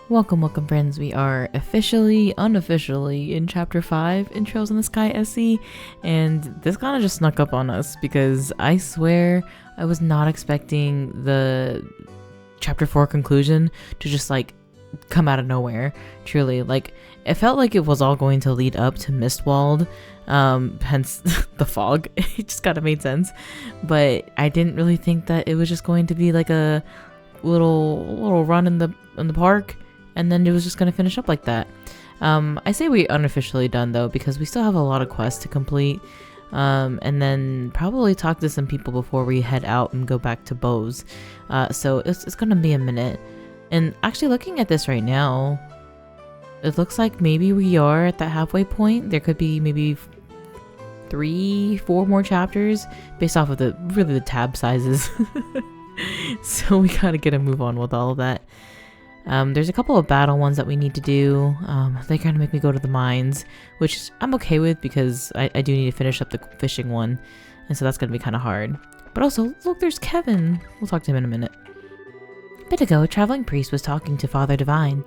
Welcome friends, we are officially, unofficially in chapter 5 in Trails in the Sky SC, and this kind of just snuck up on us because I swear I was not expecting the chapter 4 conclusion to just like come out of nowhere. Truly, like it felt like it was all going to lead up to Mistwald, hence the fog. It just kind of made sense, but I didn't really think that it was just going to be like a little run in the park. And then it was just going to finish up like that. I say we unofficially done though, because we still have a lot of quests to complete. And then probably talk to some people before we head out and go back to Bose. So it's going to be a minute. And actually looking at this right now, it looks like maybe we are at that halfway point. There could be maybe 3-4 more chapters based off of the tab sizes. So we got to get a move on with all of that. There's a couple of battle ones that we need to do. They kind of make me go to the mines, which I'm okay with because I do need to finish up the fishing one. And so that's going to be kind of hard. But also, look, there's Kevin. We'll talk to him in a minute. A bit ago, a traveling priest was talking to Father Divine.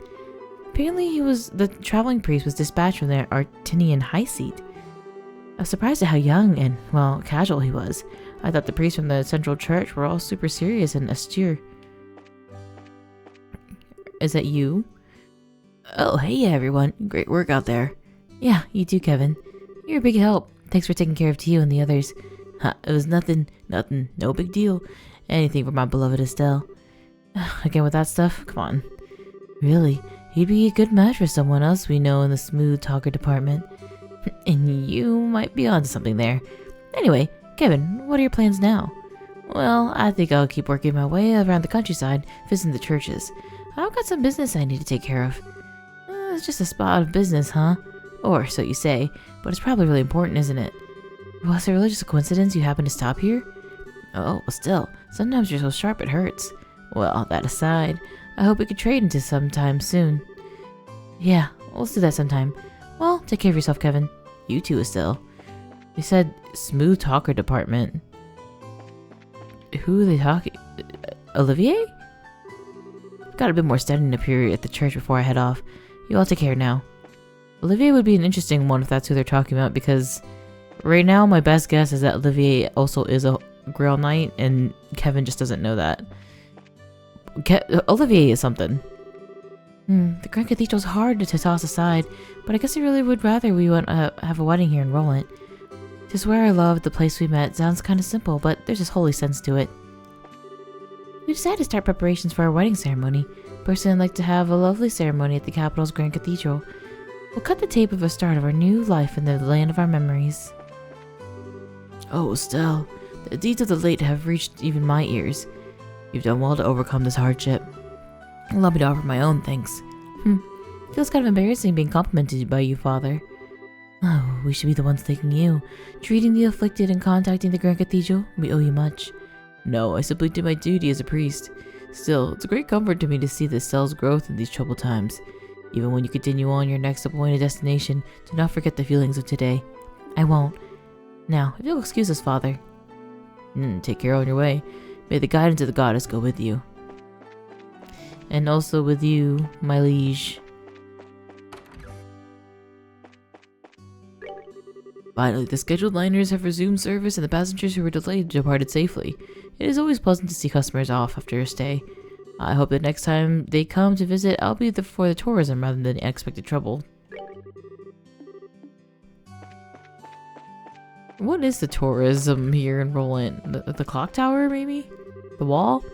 Apparently, the traveling priest was dispatched from their Artinian high seat. I was surprised at how young and, well, casual he was. I thought the priests from the central church were all super serious and austere. Is that you? Oh, hey everyone. Great work out there. Yeah, you too, Kevin. You're a big help. Thanks for taking care of Tio and the others. It was nothing, no big deal. Anything for my beloved Estelle. Again with that stuff? Come on. Really? He'd be a good match for someone else we know in the smooth talker department. And you might be onto something there. Anyway, Kevin, what are your plans now? Well, I think I'll keep working my way around the countryside, visiting the churches. I've got some business I need to take care of. It's just a spot of business, huh? Or so you say, but it's probably really important, isn't it? Was it really just a coincidence you happened to stop here? Oh, well still, sometimes you're so sharp it hurts. Well, that aside, I hope we could trade into sometime soon. Yeah, let's do that sometime. Well, take care of yourself, Kevin. You too, Estelle. You said smooth talker department. Who are they talking? Olivier? Got a bit more studying period at the church before I head off. You all take care now. Olivier would be an interesting one if that's who they're talking about, because right now my best guess is that Olivier also is a Grail Knight and Kevin just doesn't know that. Olivier is something. The Grand Cathedral's hard to toss aside, but I guess I really would rather we went have a wedding here in Roland. To swear I loved the place we met sounds kind of simple, but there's this holy sense to it. We decided to start preparations for our wedding ceremony. Personally, I'd like to have a lovely ceremony at the capital's Grand Cathedral. We'll cut the tape of a start of our new life in the land of our memories. Oh, Estelle, the deeds of the late have reached even my ears. You've done well to overcome this hardship. Allow me to offer my own thanks. Feels kind of embarrassing being complimented by you, Father. Oh, we should be the ones thanking you. Treating the afflicted and contacting the Grand Cathedral, we owe you much. No, I simply did my duty as a priest. Still, it's a great comfort to me to see the cell's growth in these troubled times. Even when you continue on your next appointed destination, do not forget the feelings of today. I won't. Now, if you'll excuse us, Father. Take care on your way. May the guidance of the goddess go with you. And also with you, my liege. Finally, the scheduled liners have resumed service and the passengers who were delayed departed safely. It is always pleasant to see customers off after a stay. I hope that next time they come to visit, I'll be there for the tourism rather than the unexpected trouble. What is the tourism here in Roland? The clock tower, maybe? The wall?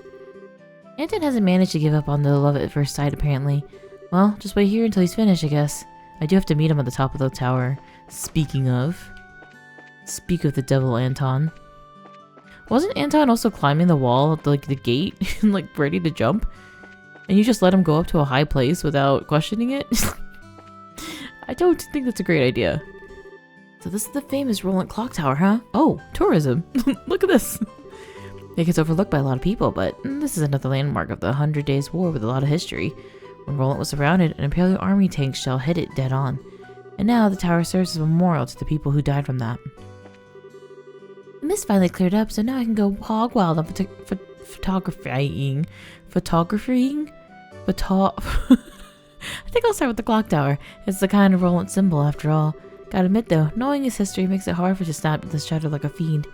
Anton hasn't managed to give up on the love at first sight, apparently. Well, just wait here until he's finished, I guess. I do have to meet him at the top of the tower. Speak of the devil, Anton. Wasn't Anton also climbing the wall at the gate and like ready to jump? And you just let him go up to a high place without questioning it? I don't think that's a great idea. So this is the famous Roland Clock Tower, huh? Oh, tourism. Look at this. It gets overlooked by a lot of people, but this is another landmark of the 100 Days War with a lot of history. When Roland was surrounded, an Imperial Army tank shell hit it dead on. And now the tower serves as a memorial to the people who died from that. The mist finally cleared up, so now I can go hog wild on photographying. I think I'll start with the clock tower. It's the kind of rollant symbol after all. Gotta admit though, knowing his history makes it hard for it to snap at the shadow like a fiend.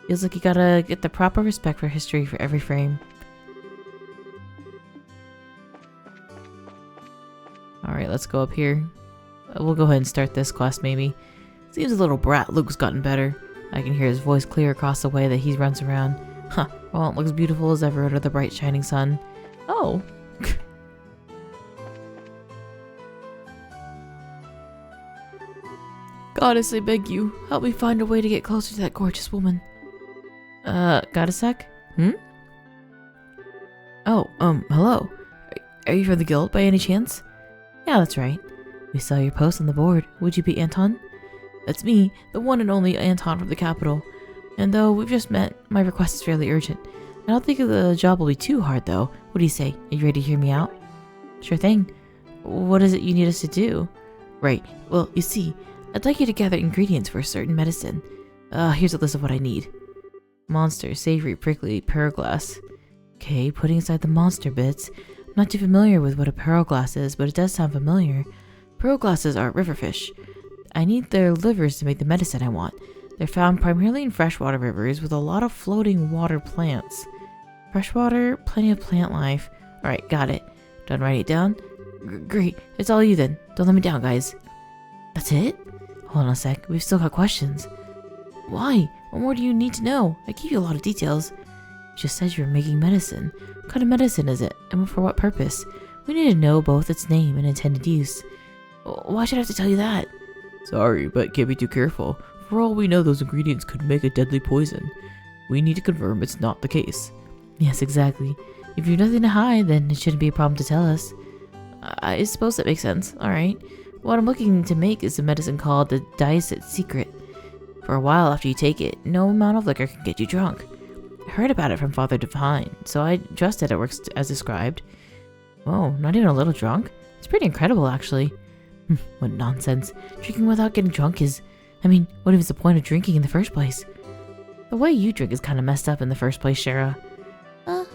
Feels like you gotta get the proper respect for history for every frame. Alright, let's go up here. We'll go ahead and start this quest maybe. Seems a little brat Luke's gotten better. I can hear his voice clear across the way that he runs around. Huh, well, it looks beautiful as ever under the bright shining sun. Oh. Goddess, I beg you, help me find a way to get closer to that gorgeous woman. Got a sec? Oh, hello. Are you from the guild by any chance? Yeah, that's right. We saw your post on the board. Would you be Anton? That's me, the one and only Anton from the capital. And though we've just met, my request is fairly urgent. I don't think the job will be too hard though. What do you say? Are you ready to hear me out? Sure thing. What is it you need us to do? Right, well, you see, I'd like you to gather ingredients for a certain medicine. Here's a list of what I need. Monster, savory, prickly, Paraglass. Okay, putting aside the monster bits. I'm not too familiar with what a Paraglass is, but it does sound familiar. Paraglasses are riverfish. I need their livers to make the medicine I want. They're found primarily in freshwater rivers with a lot of floating water plants. Freshwater, plenty of plant life. Alright, got it. Done writing it down? Great, it's all you then. Don't let me down, guys. That's it? Hold on a sec, we've still got questions. Why? What more do you need to know? I gave you a lot of details. You just said you were making medicine. What kind of medicine is it? And for what purpose? We need to know both its name and intended use. Why should I have to tell you that? Sorry, but can't be too careful. For all we know, those ingredients could make a deadly poison. We need to confirm it's not the case. Yes, exactly. If you've nothing to hide, then it shouldn't be a problem to tell us. I suppose that makes sense. Alright. What I'm looking to make is a medicine called the Diacet Secret. For a while after you take it, no amount of liquor can get you drunk. I heard about it from Father Divine, so I trusted it works as described. Whoa, not even a little drunk? It's pretty incredible, actually. What nonsense. Drinking without getting drunk is... I mean, what even is the point of drinking in the first place? The way you drink is kind of messed up in the first place, Shara.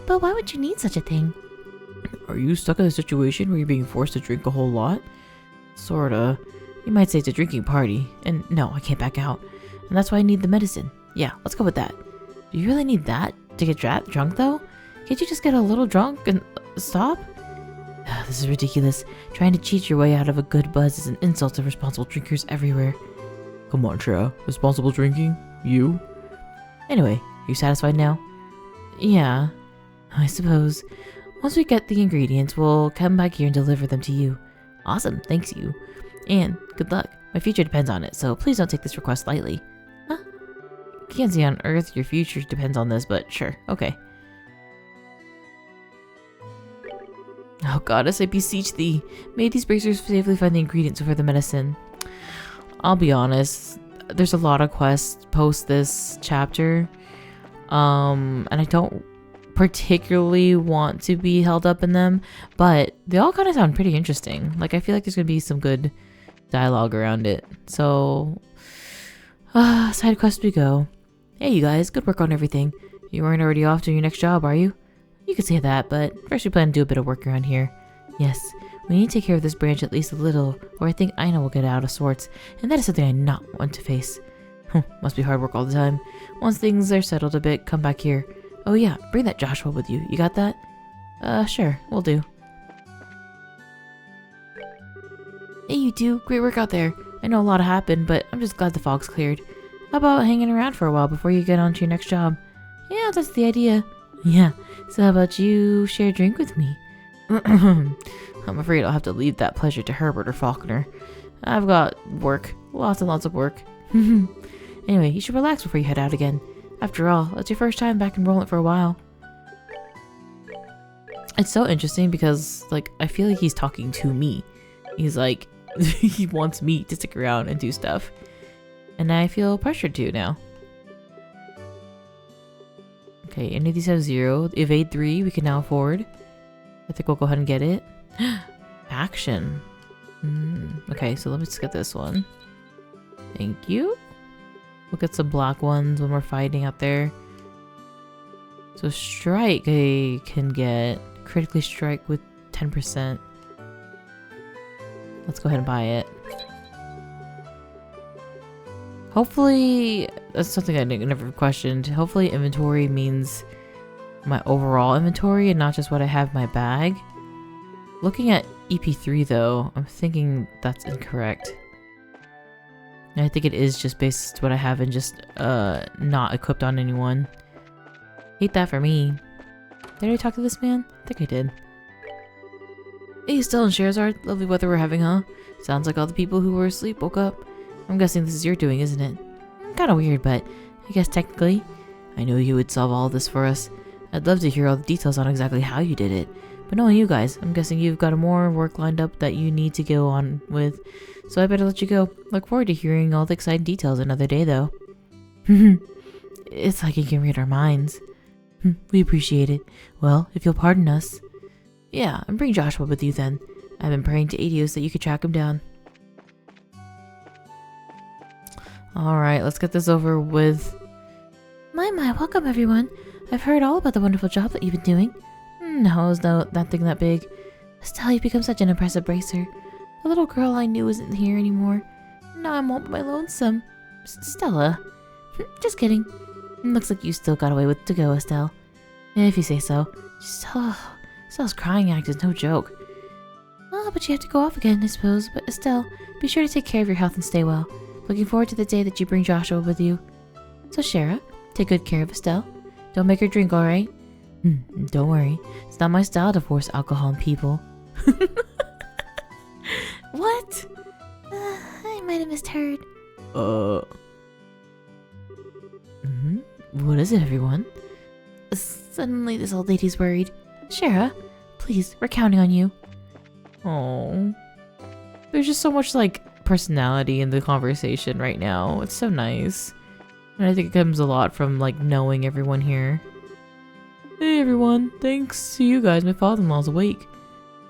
But why would you need such a thing? Are you stuck in a situation where you're being forced to drink a whole lot? Sorta. You might say it's a drinking party, and no, I can't back out. And that's why I need the medicine. Yeah, let's go with that. Do you really need that to get drunk, though? Can't you just get a little drunk and stop? This is ridiculous. Trying to cheat your way out of a good buzz is an insult to responsible drinkers everywhere. Come on, Shara. Responsible drinking? You? Anyway, are you satisfied now? Yeah, I suppose. Once we get the ingredients, we'll come back here and deliver them to you. Awesome, thanks you. And good luck. My future depends on it, so please don't take this request lightly. Huh? Can't see on Earth your future depends on this, but sure, okay. Oh goddess, I beseech thee. May these bracers safely find the ingredients for the medicine. I'll be honest, there's a lot of quests post this chapter. And I don't particularly want to be held up in them, but they all kind of sound pretty interesting. Like, I feel like there's gonna be some good dialogue around it. So, side quest we go. Hey you guys, good work on everything. You weren't already off to your next job, are you? You could say that, but first we plan to do a bit of work around here. Yes, we need to take care of this branch at least a little, or I think Aina will get out of sorts, and that is something I not want to face. Must be hard work all the time. Once things are settled a bit, come back here. Oh yeah, bring that Joshua with you. You got that? Sure, we'll do. Hey you two, great work out there. I know a lot happened, but I'm just glad the fog's cleared. How about hanging around for a while before you get on to your next job? Yeah, that's the idea. Yeah, so how about you share a drink with me? I'm afraid I'll have to leave that pleasure to Herbert or Faulkner. I've got work. Lots and lots of work. Anyway, you should relax before you head out again. After all, it's your first time back in Roland for a while. It's so interesting because, like, I feel like he's talking to me. He's like, he wants me to stick around and do stuff. And I feel pressured to now. Okay, any of these have 0. Evade 3, we can now afford. I think we'll go ahead and get it. Action. Okay, so let me just get this one. Thank you. We'll get some black ones when we're fighting out there. So strike I can get. Critically strike with 10%. Let's go ahead and buy it. Hopefully, that's something I never questioned. Hopefully inventory means my overall inventory and not just what I have in my bag. Looking at EP3 though, I'm thinking that's incorrect. I think it is just based what I have and just not equipped on anyone. Hate that for me. Did I talk to this man? I think I did. Hey, still in Scheherazade? Lovely weather we're having, huh? Sounds like all the people who were asleep woke up. I'm guessing this is your doing, isn't it? Kinda weird, but I guess technically. I knew you would solve all this for us. I'd love to hear all the details on exactly how you did it. But knowing you guys, I'm guessing you've got more work lined up that you need to go on with. So I better let you go. Look forward to hearing all the exciting details another day, though. It's like you can read our minds. We appreciate it. Well, if you'll pardon us. Yeah, and bring Joshua with you then. I've been praying to Adios that you could track him down. Alright, let's get this over with. My, welcome everyone. I've heard all about the wonderful job that you've been doing. No, is that thing that big? Estelle, you've become such an impressive bracer. The little girl I knew isn't here anymore. Now I'm all by my lonesome. Stella. Just kidding. Looks like you still got away with to go, Estelle. If you say so. Estelle's crying act is no joke. Oh, but you have to go off again, I suppose. But Estelle, be sure to take care of your health and stay well. Looking forward to the day that you bring Joshua with you. So Shara, take good care of Estelle. Don't make her drink, alright? Don't worry. It's not my style to force alcohol on people. What? I might have misheard. What is it, everyone? Suddenly this old lady's worried. Shara, please, we're counting on you. Oh. There's just so much, like, personality in the conversation right now. It's so nice. And I think it comes a lot from, like, knowing everyone here. Hey, everyone. Thanks to you guys, my father-in-law's awake.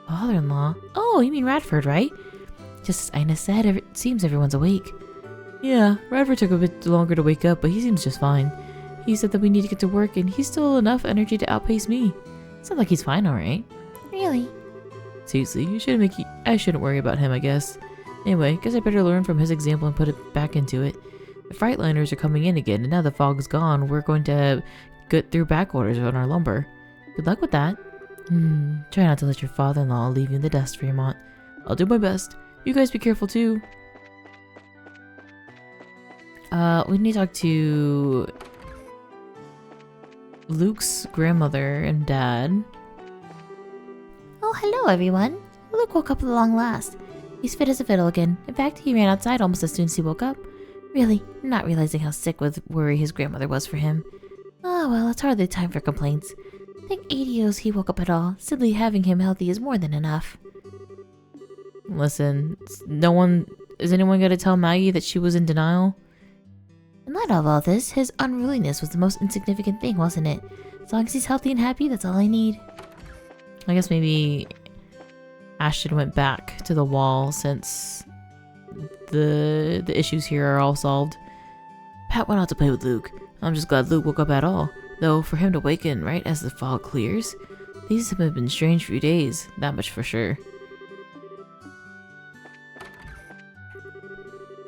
Father-in-law? Oh, you mean Radford, right? Just as Ina said, it seems everyone's awake. Yeah, Radford took a bit longer to wake up, but he seems just fine. He said that we need to get to work, and he's still enough energy to outpace me. Sounds like he's fine, alright. Really? Seriously, I shouldn't worry about him, I guess. Anyway, guess I better learn from his example and put it back into it. The Freightliners are coming in again, and now the fog's gone, we're going to get through back orders on our lumber. Good luck with that. Try not to let your father-in-law leave you in the dust, Fremont. I'll do my best. You guys be careful too. We need to talk to Luke's grandmother and dad. Oh, hello everyone. Luke woke up at long last. He's fit as a fiddle again. In fact, he ran outside almost as soon as he woke up. Really, not realizing how sick with worry his grandmother was for him. Oh well, it's hardly time for complaints. Thank Adios he woke up at all. Simply having him healthy is more than enough. Listen, is anyone gonna tell Maggie that she was in denial? In light of all this, his unruliness was the most insignificant thing, wasn't it? As long as he's healthy and happy, that's all I need. I guess maybe Ashton went back to the wall since the issues here are all solved. Pat went out to play with Luke. I'm just glad Luke woke up at all. Though for him to waken right as the fog clears, these have been strange few days, that much for sure.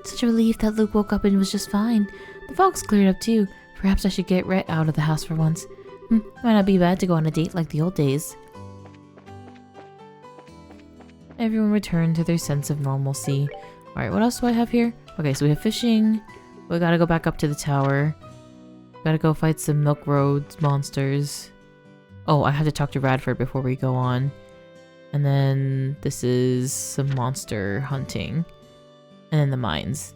Such a relief that Luke woke up and was just fine. The fog's cleared up too. Perhaps I should get right out of the house for once. Might not be bad to go on a date like the old days. Everyone returned to their sense of normalcy. Alright, what else do I have here? Okay, so we have fishing. We gotta go back up to the tower. Gotta go fight some Milk Road monsters. Oh, I have to talk to Radford before we go on. And then this is some monster hunting. And then the mines.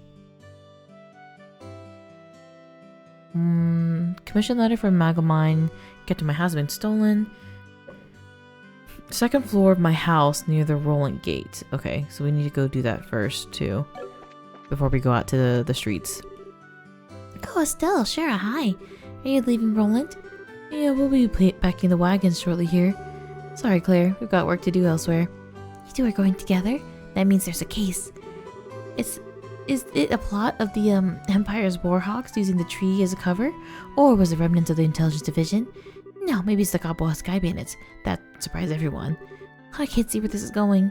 Commission letter from Magamine. Get to my house has been stolen. Second floor of my house near the rolling gate. Okay, so we need to go do that first too. Before we go out to the streets. Oh, Estelle, Shara, hi. Are you leaving Roland? Yeah, we'll be packing the wagons shortly here. Sorry, Claire. We've got work to do elsewhere. You two are going together? That means there's a case. Is it a plot of the Empire's Warhawks using the tree as a cover? Or was it remnants of the Intelligence Division? No, maybe it's the Gaboa Sky Bandits. That surprised everyone. I can't see where this is going.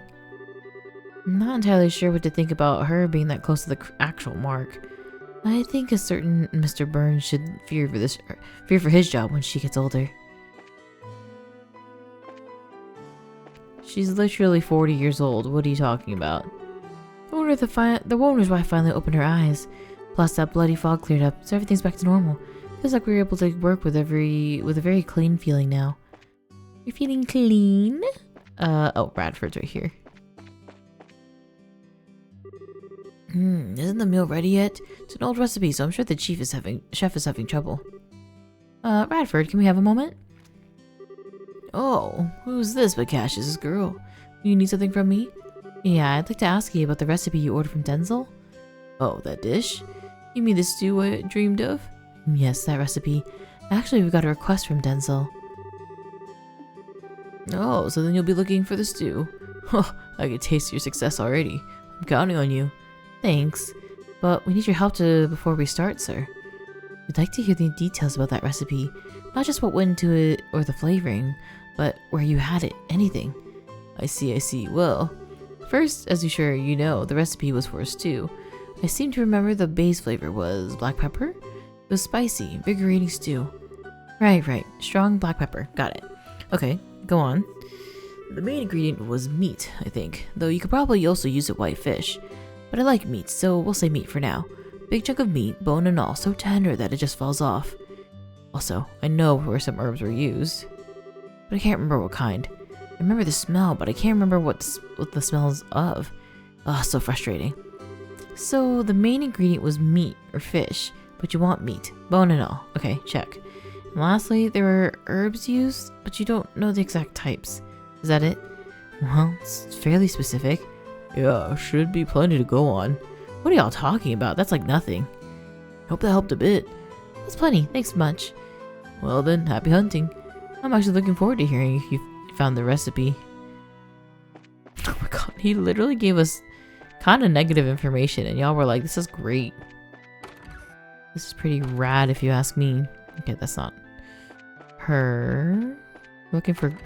I'm not entirely sure what to think about her being that close to the actual mark. I think a certain Mr. Burns should fear for his job when she gets older. She's literally 40 years old. What are you talking about? The wonder's why I finally opened her eyes. Plus, that bloody fog cleared up, so everything's back to normal. Feels like we were able to work with a very clean feeling now. You're feeling clean? Oh, Bradford's right here. Isn't the meal ready yet? It's an old recipe, so I'm sure the chef is having trouble. Bradford, can we have a moment? Oh, who's this but Cassius's girl? You need something from me? Yeah, I'd like to ask you about the recipe you ordered from Denzel. Oh, that dish? You mean the stew I dreamed of? Yes, that recipe. Actually, we got a request from Denzel. Oh, so then you'll be looking for the stew. Oh, I can taste your success already. I'm counting on you. Thanks, but we need your help before we start, sir. We'd like to hear the details about that recipe. Not just what went into it or the flavoring, but where you had it, anything. I see. Well, first, as you know, the recipe was for a stew. I seem to remember the base flavor was black pepper. It was spicy, invigorating stew. Right. Strong black pepper. Got it. Okay, go on. The main ingredient was meat, I think, though you could probably also use it white fish. But I like meat, so we'll say meat for now. Big chunk of meat, bone and all, so tender that it just falls off. Also, I know where some herbs were used, but I can't remember what kind. I remember the smell, but I can't remember what the smell's of. Ah, so frustrating. So the main ingredient was meat or fish, but you want meat, bone and all. Okay, check. And lastly, there were herbs used, but you don't know the exact types. Is that it? Well, it's fairly specific. Yeah, should be plenty to go on. What are y'all talking about? That's like nothing. Hope that helped a bit. That's plenty, thanks much. Well then, happy hunting. I'm actually looking forward to hearing if you found the recipe. Oh my god, he literally gave us kind of negative information and y'all were like, this is great. This is pretty rad if you ask me. Okay, that's not her. Looking for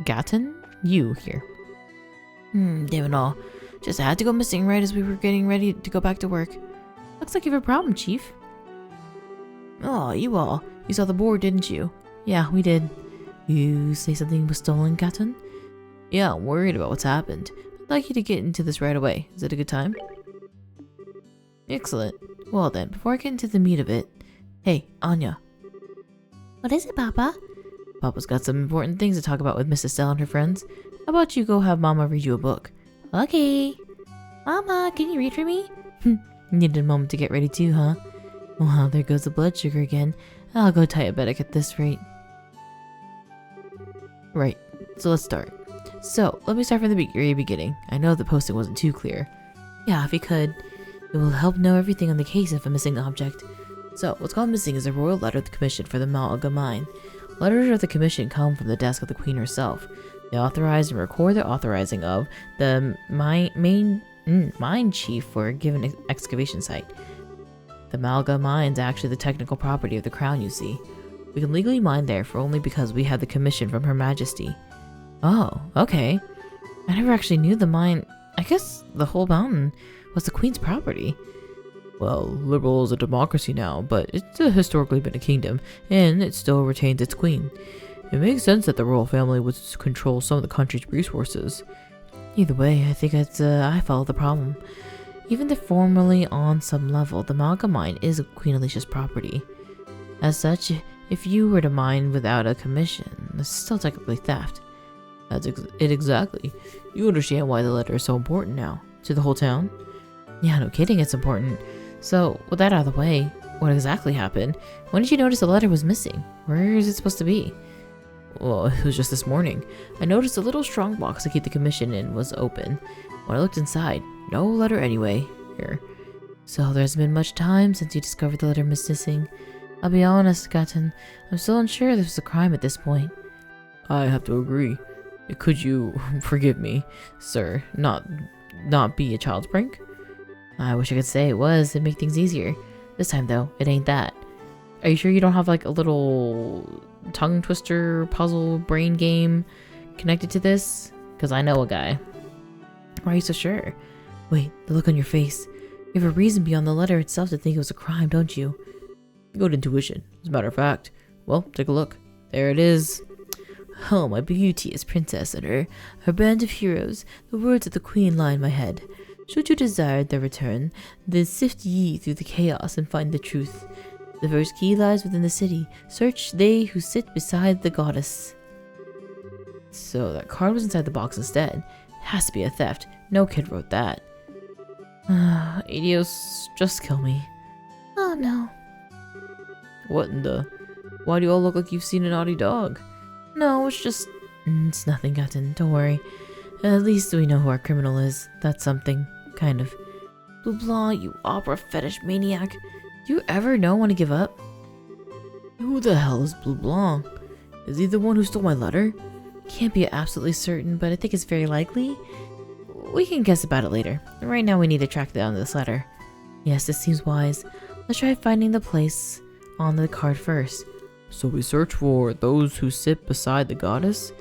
Gatton? You here. Damn it all. Just had to go missing right as we were getting ready to go back to work. Looks like you have a problem, Chief. Oh, you saw the board, didn't you? Yeah, we did. You say something was stolen, Gatton? Yeah, I'm worried about what's happened. I'd like you to get into this right away. Is it a good time? Excellent. Well then, before I get into the meat of it... Hey, Anya. What is it, Papa? Papa's got some important things to talk about with Mrs. Estelle and her friends. How about you go have Mama read you a book? Okay. Mama, can you read for me? Needed a moment to get ready too, huh? Wow, there goes the blood sugar again. I'll go diabetic at this rate. Right, so let's start. So, let me start from the very beginning. I know the posting wasn't too clear. Yeah, if you could. It will help know everything on the case of a missing object. So, what's gone missing is a royal letter of the commission for the Malga mine. Letters of the commission come from the desk of the queen herself. They authorize and record the authorizing of the mine chief for a given excavation site. The Malga mine's actually the technical property of the crown, you see. We can legally mine there for only because we had the commission from Her Majesty. Oh, okay. I never actually knew the mine. I guess the whole mountain was the queen's property. Well, liberal is a democracy now, but it's historically been a kingdom, and it still retains its queen. It makes sense that the royal family would control some of the country's resources. Either way, I think I follow the problem. Even if formally on some level, the Malga mine is Queen Alicia's property. As such, if you were to mine without a commission, it's still technically theft. That's it exactly. You understand why the letter is so important now. To the whole town? Yeah, no kidding, it's important. So, with that out of the way, what exactly happened? When did you notice the letter was missing? Where is it supposed to be? Well, it was just this morning. I noticed a little strong box to keep the commission in was open. When I looked inside, no letter anyway. Here. So there hasn't been much time since you discovered the letter missing. I'll be honest, Gatton, I'm still unsure this was a crime at this point. I have to agree. Could you forgive me, sir, not be a child's prank? I wish I could say it was. It'd make things easier. This time, though, it ain't that. Are you sure you don't have, like, a little tongue twister puzzle brain game connected to this? Because I know a guy. Why are you so sure? Wait, the look on your face. You have a reason beyond the letter itself to think it was a crime, don't you? Good intuition, as a matter of fact. Well, take a look. There it is. Oh, my beauteous princess and her band of heroes, the words of the queen lie in my head. Should you desire their return, then sift ye through the chaos and find the truth. The first key lies within the city. Search they who sit beside the goddess. So that card was inside the box instead. Has to be a theft. No kid wrote that. Adios, just kill me. Oh no. What in the... Why do you all look like you've seen a naughty dog? No, it's just... It's nothing, Gutton. Don't worry. At least we know who our criminal is. That's something. Kind of. Blue Blanc, you opera fetish maniac. Do you ever know when to give up? Who the hell is Blue Blanc? Is he the one who stole my letter? Can't be absolutely certain, but I think it's very likely. We can guess about it later. Right now we need to track down this letter. Yes, this seems wise. Let's try finding the place on the card first. So we search for those who sit beside the goddess?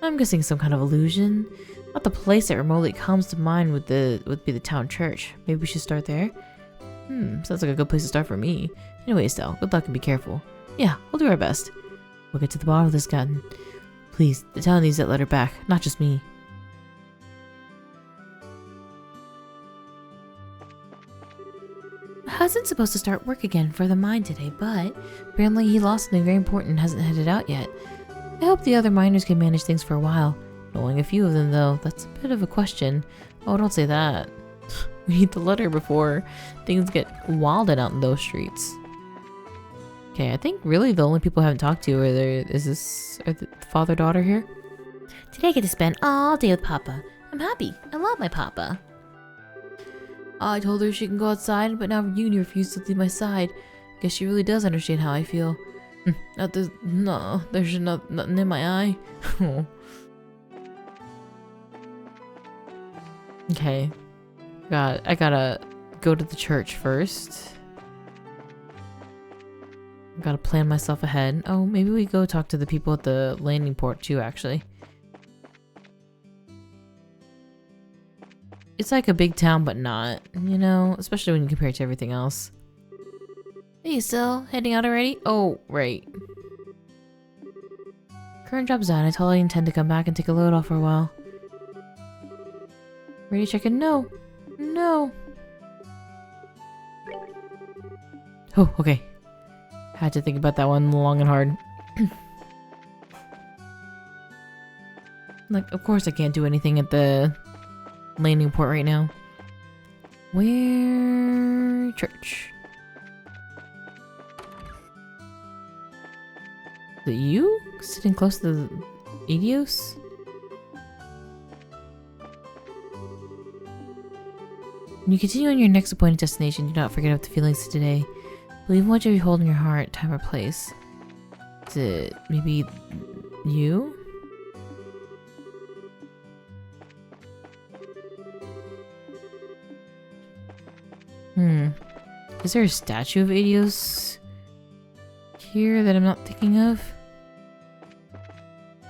I'm guessing some kind of illusion. Not the place that remotely comes to mind would be the town church. Maybe we should start there? Sounds like a good place to start for me. Anyway, Estelle, good luck and be careful. Yeah, we'll do our best. We'll get to the bottom of this, Gutton. Please, the town needs that letter back, not just me. Husband's supposed to start work again for the mine today, but apparently he lost something very important and hasn't headed out yet. I hope the other miners can manage things for a while. Knowing a few of them, though, that's a bit of a question. Oh, don't say that. We need the letter before things get wilded out in those streets. Okay, I think really the only people I haven't talked to are the father-daughter here. Today I get to spend all day with Papa. I'm happy. I love my Papa. I told her she can go outside, but now Uni refused to leave my side. Guess she really does understand how I feel. There's nothing in my eye. Okay. I gotta go to the church first. Gotta plan myself ahead. Oh, maybe we go talk to the people at the landing port too, actually. It's like a big town, but not, you know, especially when you compare it to everything else. Hey, still heading out already? Oh, right. Current job's done. I totally intend to come back and take a load off for a while. Ready to check in? No. No. Oh, okay. Had to think about that one long and hard. Like, of course I can't do anything at the landing port right now. Where? Church. Is it you? Sitting close to the Adios? When you continue on your next appointed destination, do not forget about the feelings of today. Believe in what you hold in your heart, time or place. Is it maybe you? Is there a statue of Adios here that I'm not thinking of?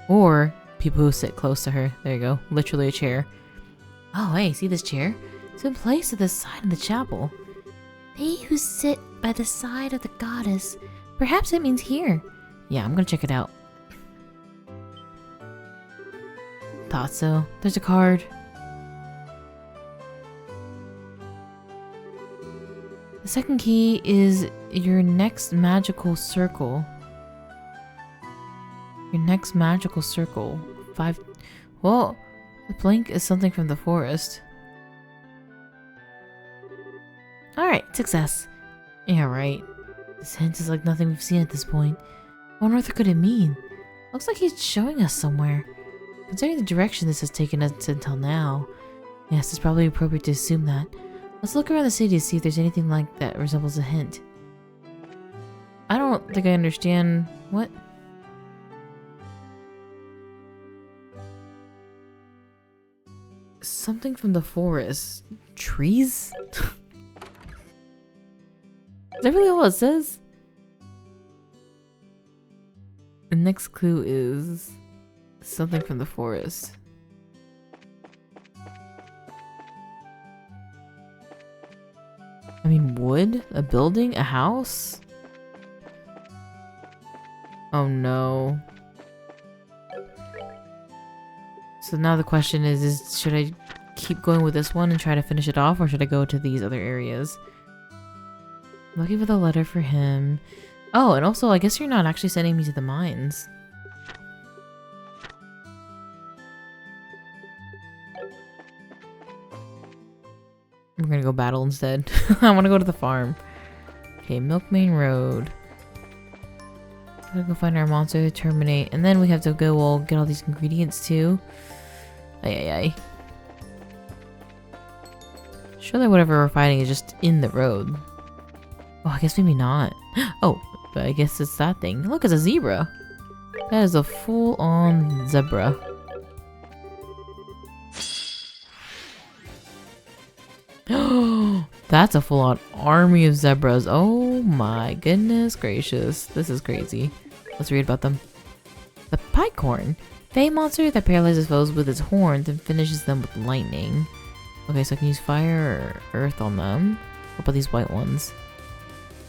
Or people who sit close to her. There you go. Literally a chair. Oh, hey, see this chair? It's in place at the side of the chapel. They who sit by the side of the goddess. Perhaps it means here. Yeah, I'm gonna check it out. Thought so. There's a card. The second key is your next magical circle. Your next magical circle. 5. Whoa. The blank is something from the forest. Alright, success. Yeah, right. This hint is like nothing we've seen at this point. What on earth could it mean? Looks like he's showing us somewhere. Considering the direction this has taken us until now, yes, it's probably appropriate to assume that. Let's look around the city to see if there's anything like that resembles a hint. I don't think I understand. What? Something from the forest. Trees? Is that really all it says? The next clue is something from the forest. I mean, wood? A building? A house? Oh no. So now the question is should I keep going with this one and try to finish it off, or should I go to these other areas? I'm looking for the letter for him. Oh, and also, I guess you're not actually sending me to the mines. We're gonna go battle instead. I want to go to the farm. Okay, Milkmain Road. Gotta go find our monster to terminate. And then we have to go, well, get all these ingredients too. Ay. Surely whatever we're fighting is just in the road. Oh, I guess maybe not. Oh, but I guess it's that thing. Look, it's a zebra. That is a full-on zebra. That's a full-on army of zebras. Oh my goodness gracious. This is crazy. Let's read about them. The Picorn. Fey monster that paralyzes foes with its horns and finishes them with lightning. Okay, so I can use fire or earth on them. What about these white ones?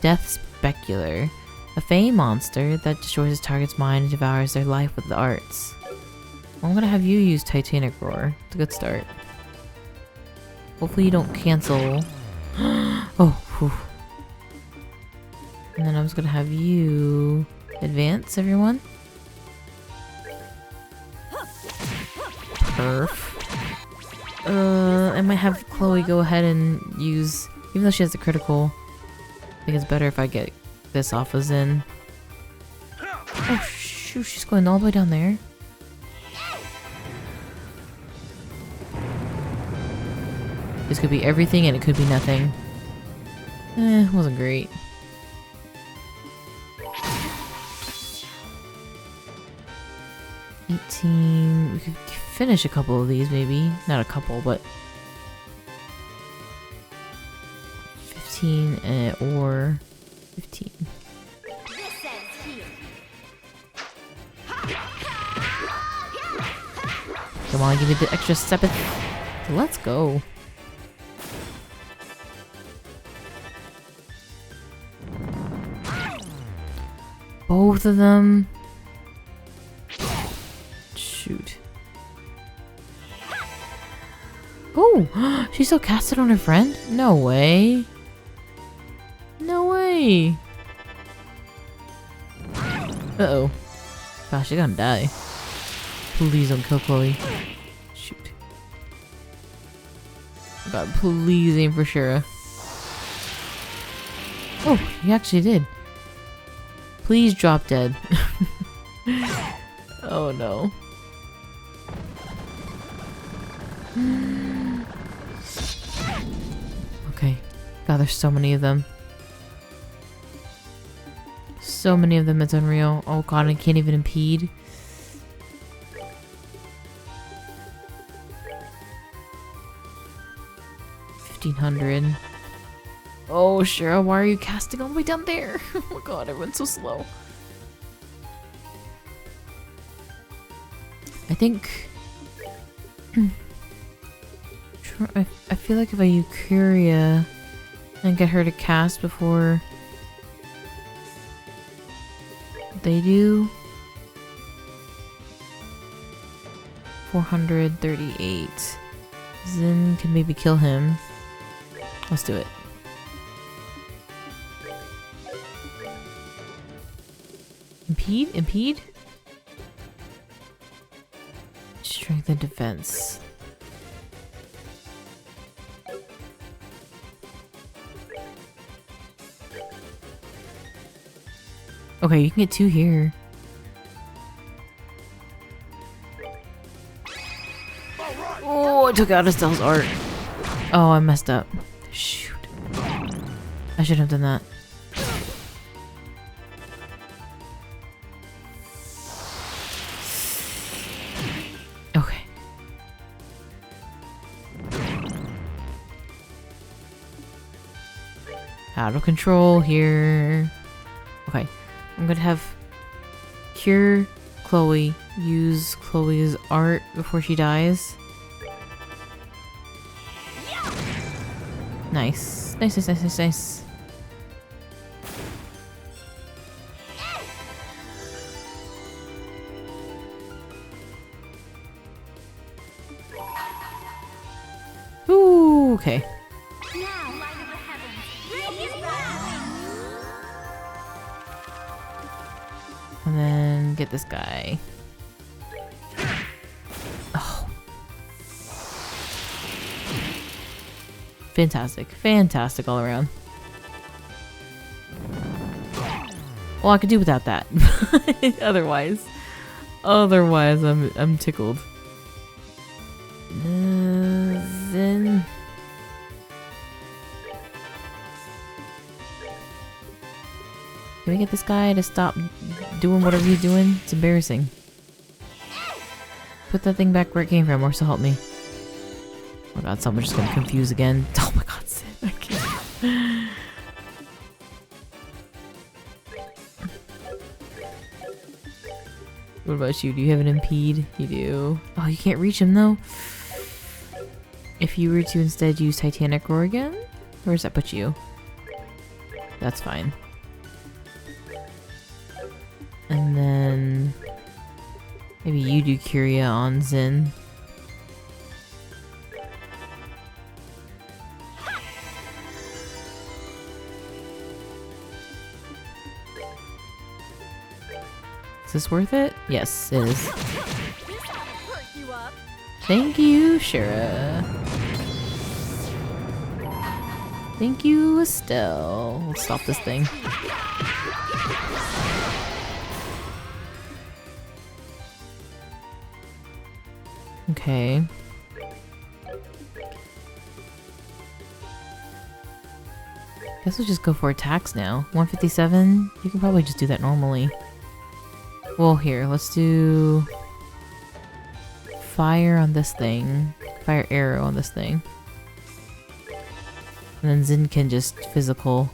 Death Specular. A Fey monster that destroys its target's mind and devours their life with the arts. Well, I'm gonna have you use Titanic Roar. It's a good start. Hopefully you don't cancel. Oh, whew. And then I'm just gonna have you advance, everyone. Perf. I might have Chloe go ahead and use, even though she has the critical, I think it's better if I get this off of Zen. Oh shoot, she's going all the way down there. This could be everything and it could be nothing. Wasn't great. We could finish a couple of these maybe. Not a couple, but 15 or 15. Come on, give me the extra step. Let's go. Both of them. Shoot. Oh, she still cast it on her friend? No way. No way. Uh-oh. Gosh, she's gonna die. Please don't kill Chloe. Shoot. God, please aim for Shira. Oh, he actually did. Please drop dead. Oh no. Okay. God, there's so many of them. So many of them, it's unreal. Oh god, I can't even impede. $1,500. Oh, Shira, why are you casting all the way down there? Oh my god, everyone's so slow. I think... I feel like if I use Curia and get her to cast before they do... 438. Zen can maybe kill him. Let's do it. Impede? Strength and defense. Okay, you can get 2 here. Oh, I took out Estelle's art. Oh, I messed up. Shoot. I shouldn't have done that. Okay. Out of control here. Okay. I'm gonna have cure Chloe, use Chloe's art before she dies. Nice. Nice, nice, nice, nice, nice. Ooh, okay. And then get this guy. Oh. Fantastic. Fantastic all around. Well, I could do without that. Otherwise I'm tickled. Then can we get this guy to stop doing whatever he's doing? It's embarrassing. Put that thing back where it came from, or so help me. Oh my god, someone's just gonna confuse again. Oh my god, Sid, I can't. What about you? Do you have an impede? You do. Oh, you can't reach him though? If you were to instead use Titanic Roar again? Where does that put you? That's fine. And then maybe you do Curia on Zin. Is this worth it? Yes, it is. Thank you, Shira. Thank you, Estelle. Let's stop this thing. Okay. Guess we'll just go for attacks now. 157? You can probably just do that normally. Well, here, let's do fire on this thing. Fire arrow on this thing. And then Zin can just physical.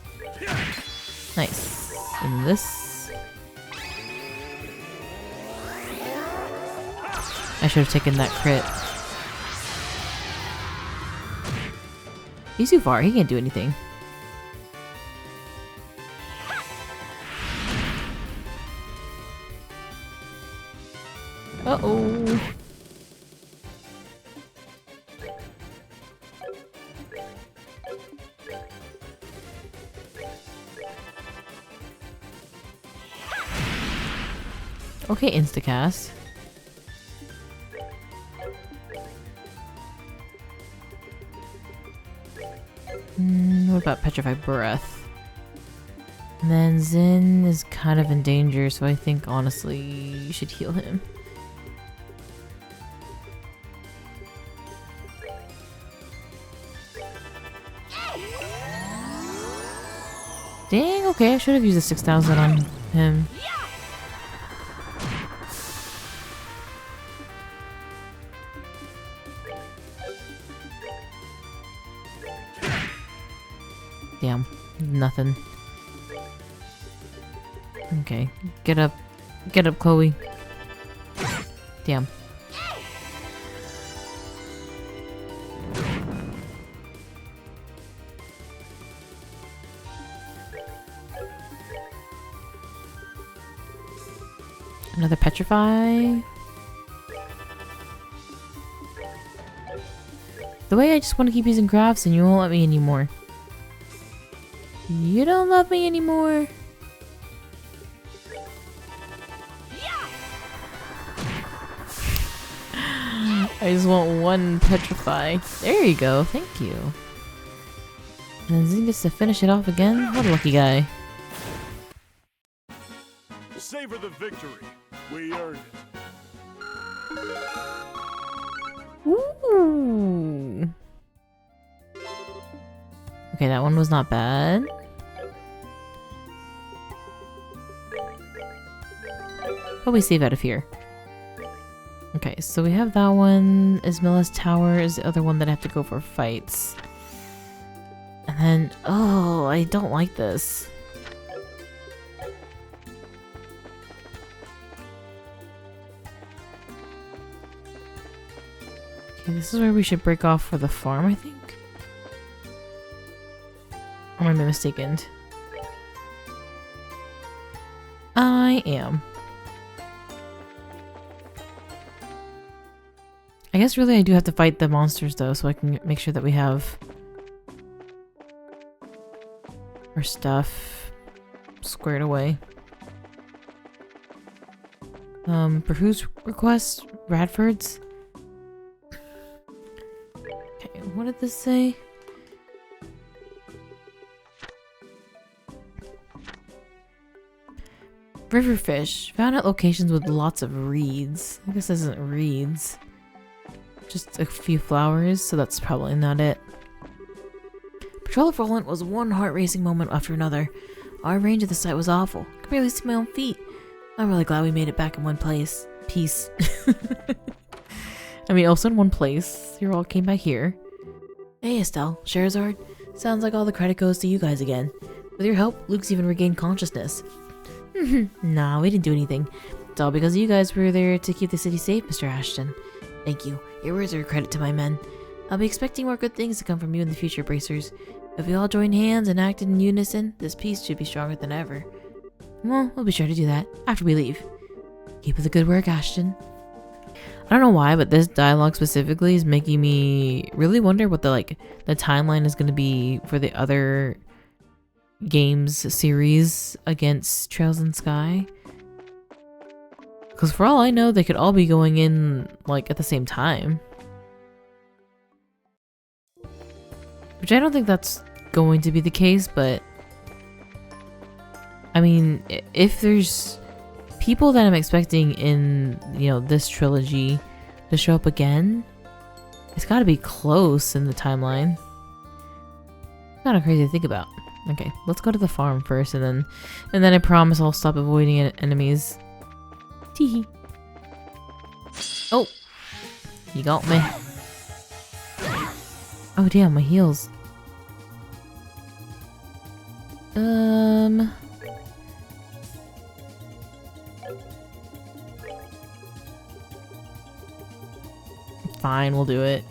Nice. And this. I should have taken that crit. He's too far, he can't do anything. Uh-oh. Okay, instacast. What about Petrified Breath? And then Zin is kind of in danger, so I think honestly you should heal him. Dang, okay, I should have used a 6,000 on him. Damn, nothing. Okay, get up, Chloe. Damn. Another petrify. The way I just want to keep using crafts and you won't let me anymore. You don't love me anymore. I just want one petrify. There you go, thank you. And Zin gets to finish it off again. What a lucky guy. Savor the victory. We earned it. Ooh. Okay, that one was not bad. But we save out of here. Okay, so we have that one. Ismilla's Tower is the other one that I have to go for fights. And then, oh, I don't like this. Okay, this is where we should break off for the farm, I think. Or am I mistaken? I am. I guess really I do have to fight the monsters though, so I can make sure that we have our stuff squared away. For whose request? Radford's? Okay, what did this say? Riverfish. Found at locations with lots of reeds. I guess this isn't reeds. Just a few flowers, so that's probably not it. Patrol of Roland was one heart-racing moment after another. Our range of the site was awful. I could barely see my own feet. I'm really glad we made it back in one place. Peace. I mean, also in one place. You all came back here. Hey, Estelle. Sherazard. Sounds like all the credit goes to you guys again. With your help, Luke's even regained consciousness. Nah, we didn't do anything. It's all because you guys were there to keep the city safe, Mr. Ashton. Thank you. Your words are a credit to my men. I'll be expecting more good things to come from you in the future, Bracers. If we all join hands and acted in unison, this peace should be stronger than ever. Well, we'll be sure to do that after we leave. Keep up the good work, Ashton. I don't know why, but this dialogue specifically is making me really wonder what the timeline is going to be for the other games series against Trails in Sky. Because for all I know, they could all be going in at the same time. Which I don't think that's going to be the case, but I mean, if there's people that I'm expecting in, this trilogy to show up again, it's got to be close in the timeline. Kind of crazy to think about. Okay, let's go to the farm first, and then I promise I'll stop avoiding enemies. Teehee. Oh, you got me. Oh damn, my heels. Fine, we'll do it.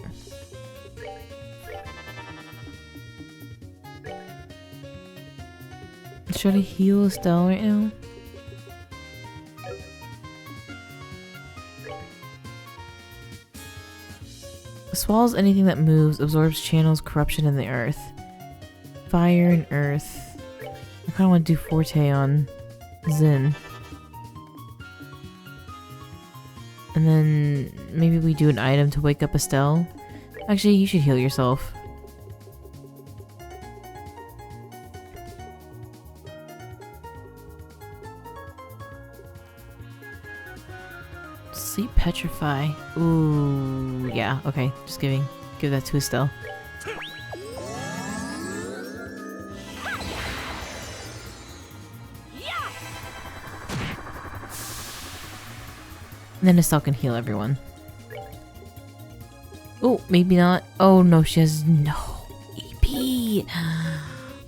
Should I heal Estelle right now? Swallows anything that moves, absorbs channels corruption in the earth. Fire and earth. I kind of want to do Forte on Zin. And then maybe we do an item to wake up Estelle. Actually, you should heal yourself. Sleep Petrify. Ooh, yeah, okay. Just give that to Estelle. And then Estelle can heal everyone. Oh, maybe not. Oh no, she has no EP.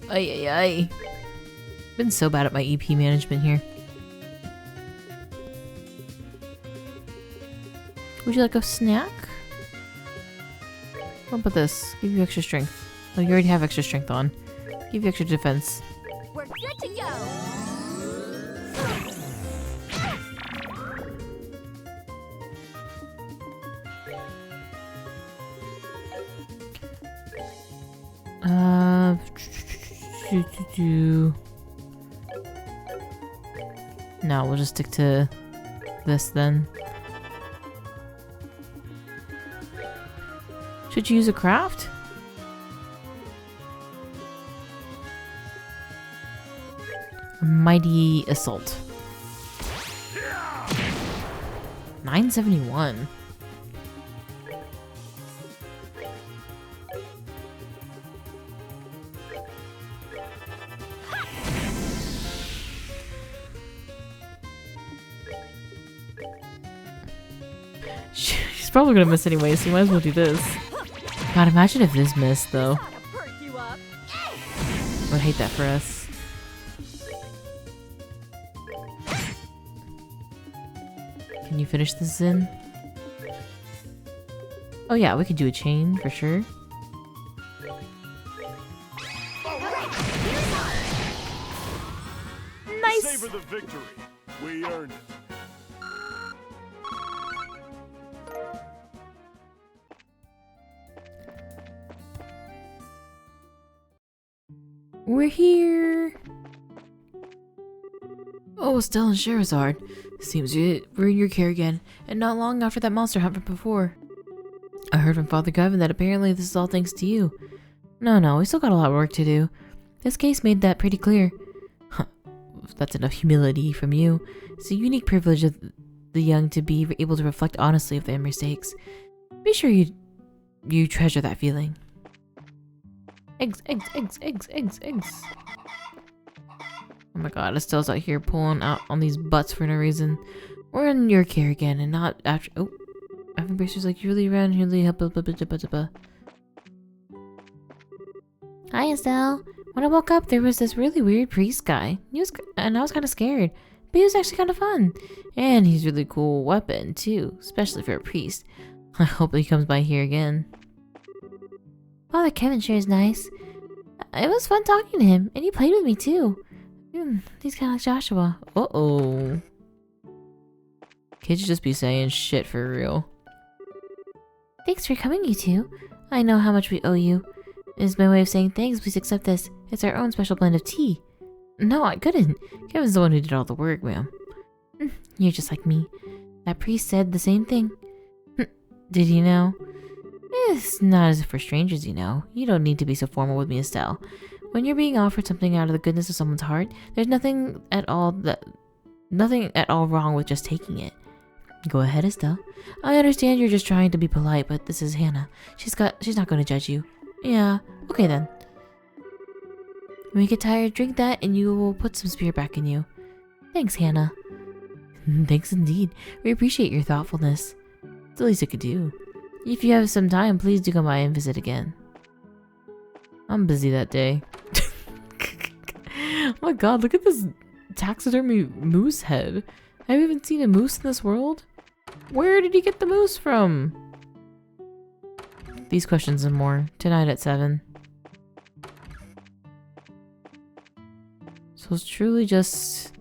Ay ay ay. Been so bad at my EP management here. Would you like a snack? What about this? Give you extra strength. Oh, you already have extra strength on. Give you extra defense. We're good to go. No, we'll just stick to this then. Should you use a craft? A mighty assault. 971. She's probably gonna miss anyway, so you might as well do this. God, imagine if this missed, though. I would hate that for us. Can you finish this in? Oh yeah, we could do a chain for sure. Nice! Savor the victory. We earned it. We're here! Oh, Estelle and Sherazard. Seems we're in your care again, and not long after that monster hunt from before. I heard from Father Kevin that apparently this is all thanks to you. No, we still got a lot of work to do. This case made that pretty clear. Huh, that's enough humility from you. It's a unique privilege of the young to be able to reflect honestly of their mistakes. Be sure you treasure that feeling. Eggs. Oh my god, Estelle's out here pulling out on these butts for no reason. We're in your care again and not after. Oh, Evan Bracer's like, you really ran, you really helped. Hi, Estelle. When I woke up, there was this really weird priest guy. And I was kind of scared. But he was actually kind of fun. And he's really cool weapon, too. Especially for a priest. I hope he comes by here again. Father Kevin sure is nice. It was fun talking to him. And he played with me, too. He's kind of like Joshua. Uh-oh. Kids just be saying shit for real. Thanks for coming, you two. I know how much we owe you. It's my way of saying thanks. Please accept this. It's our own special blend of tea. No, I couldn't. Kevin's the one who did all the work, ma'am. You're just like me. That priest said the same thing. Did he know? It's not as if we're strangers, you know. You don't need to be so formal with me, Estelle. When you're being offered something out of the goodness of someone's heart, there's nothing at all wrong with just taking it. Go ahead, Estelle. I understand you're just trying to be polite, but this is Hannah. She's not going to judge you. Yeah, okay then. When you get tired, drink that and you will put some spirit back in you. Thanks, Hannah. Thanks indeed. We appreciate your thoughtfulness. It's the least I could do. If you have some time, please do come by and visit again. I'm busy that day. Oh my god, look at this taxidermy moose head. Have you even seen a moose in this world? Where did he get the moose from? These questions and more, tonight at 7. So it's truly just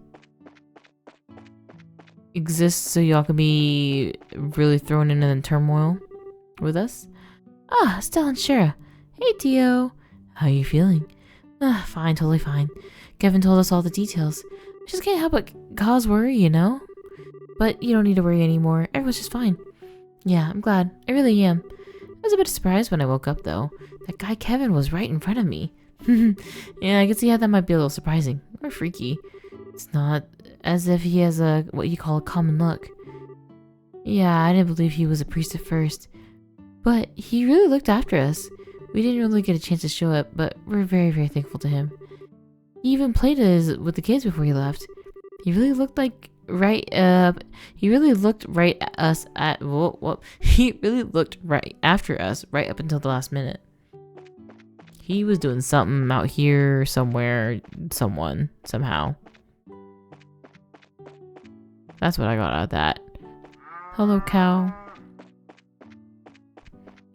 exists so y'all can be really thrown into the turmoil with us? Ah, Estelle and Shara. Hey, Tio. How are you feeling? Fine, totally fine. Kevin told us all the details. I just can't help but cause worry, you know? But you don't need to worry anymore. Everyone's just fine. Yeah, I'm glad. I really am. I was a bit surprised when I woke up, though. That guy Kevin was right in front of me. Yeah, I can see how that might be a little surprising. Or freaky. It's not as if he has what you call a common look. Yeah, I didn't believe he was a priest at first. But he really looked after us. We didn't really get a chance to show up, but we're very, very thankful to him. He even played with the kids before he left. He really looked right after us right up until the last minute. He was doing something out here somewhere, somehow. That's what I got out of that. Hello, cow.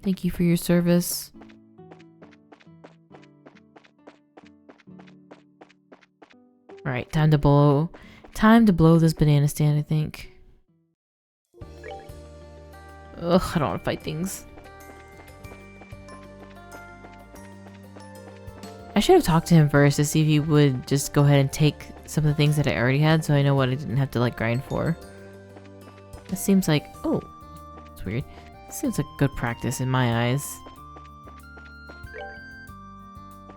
Thank you for your service. Alright, time to blow this banana stand, I think. Ugh, I don't want to fight things. I should have talked to him first to see if he would just go ahead and take some of the things that I already had so I know what I didn't have to like grind for. That seems like, oh, it's weird. This seems like good practice in my eyes.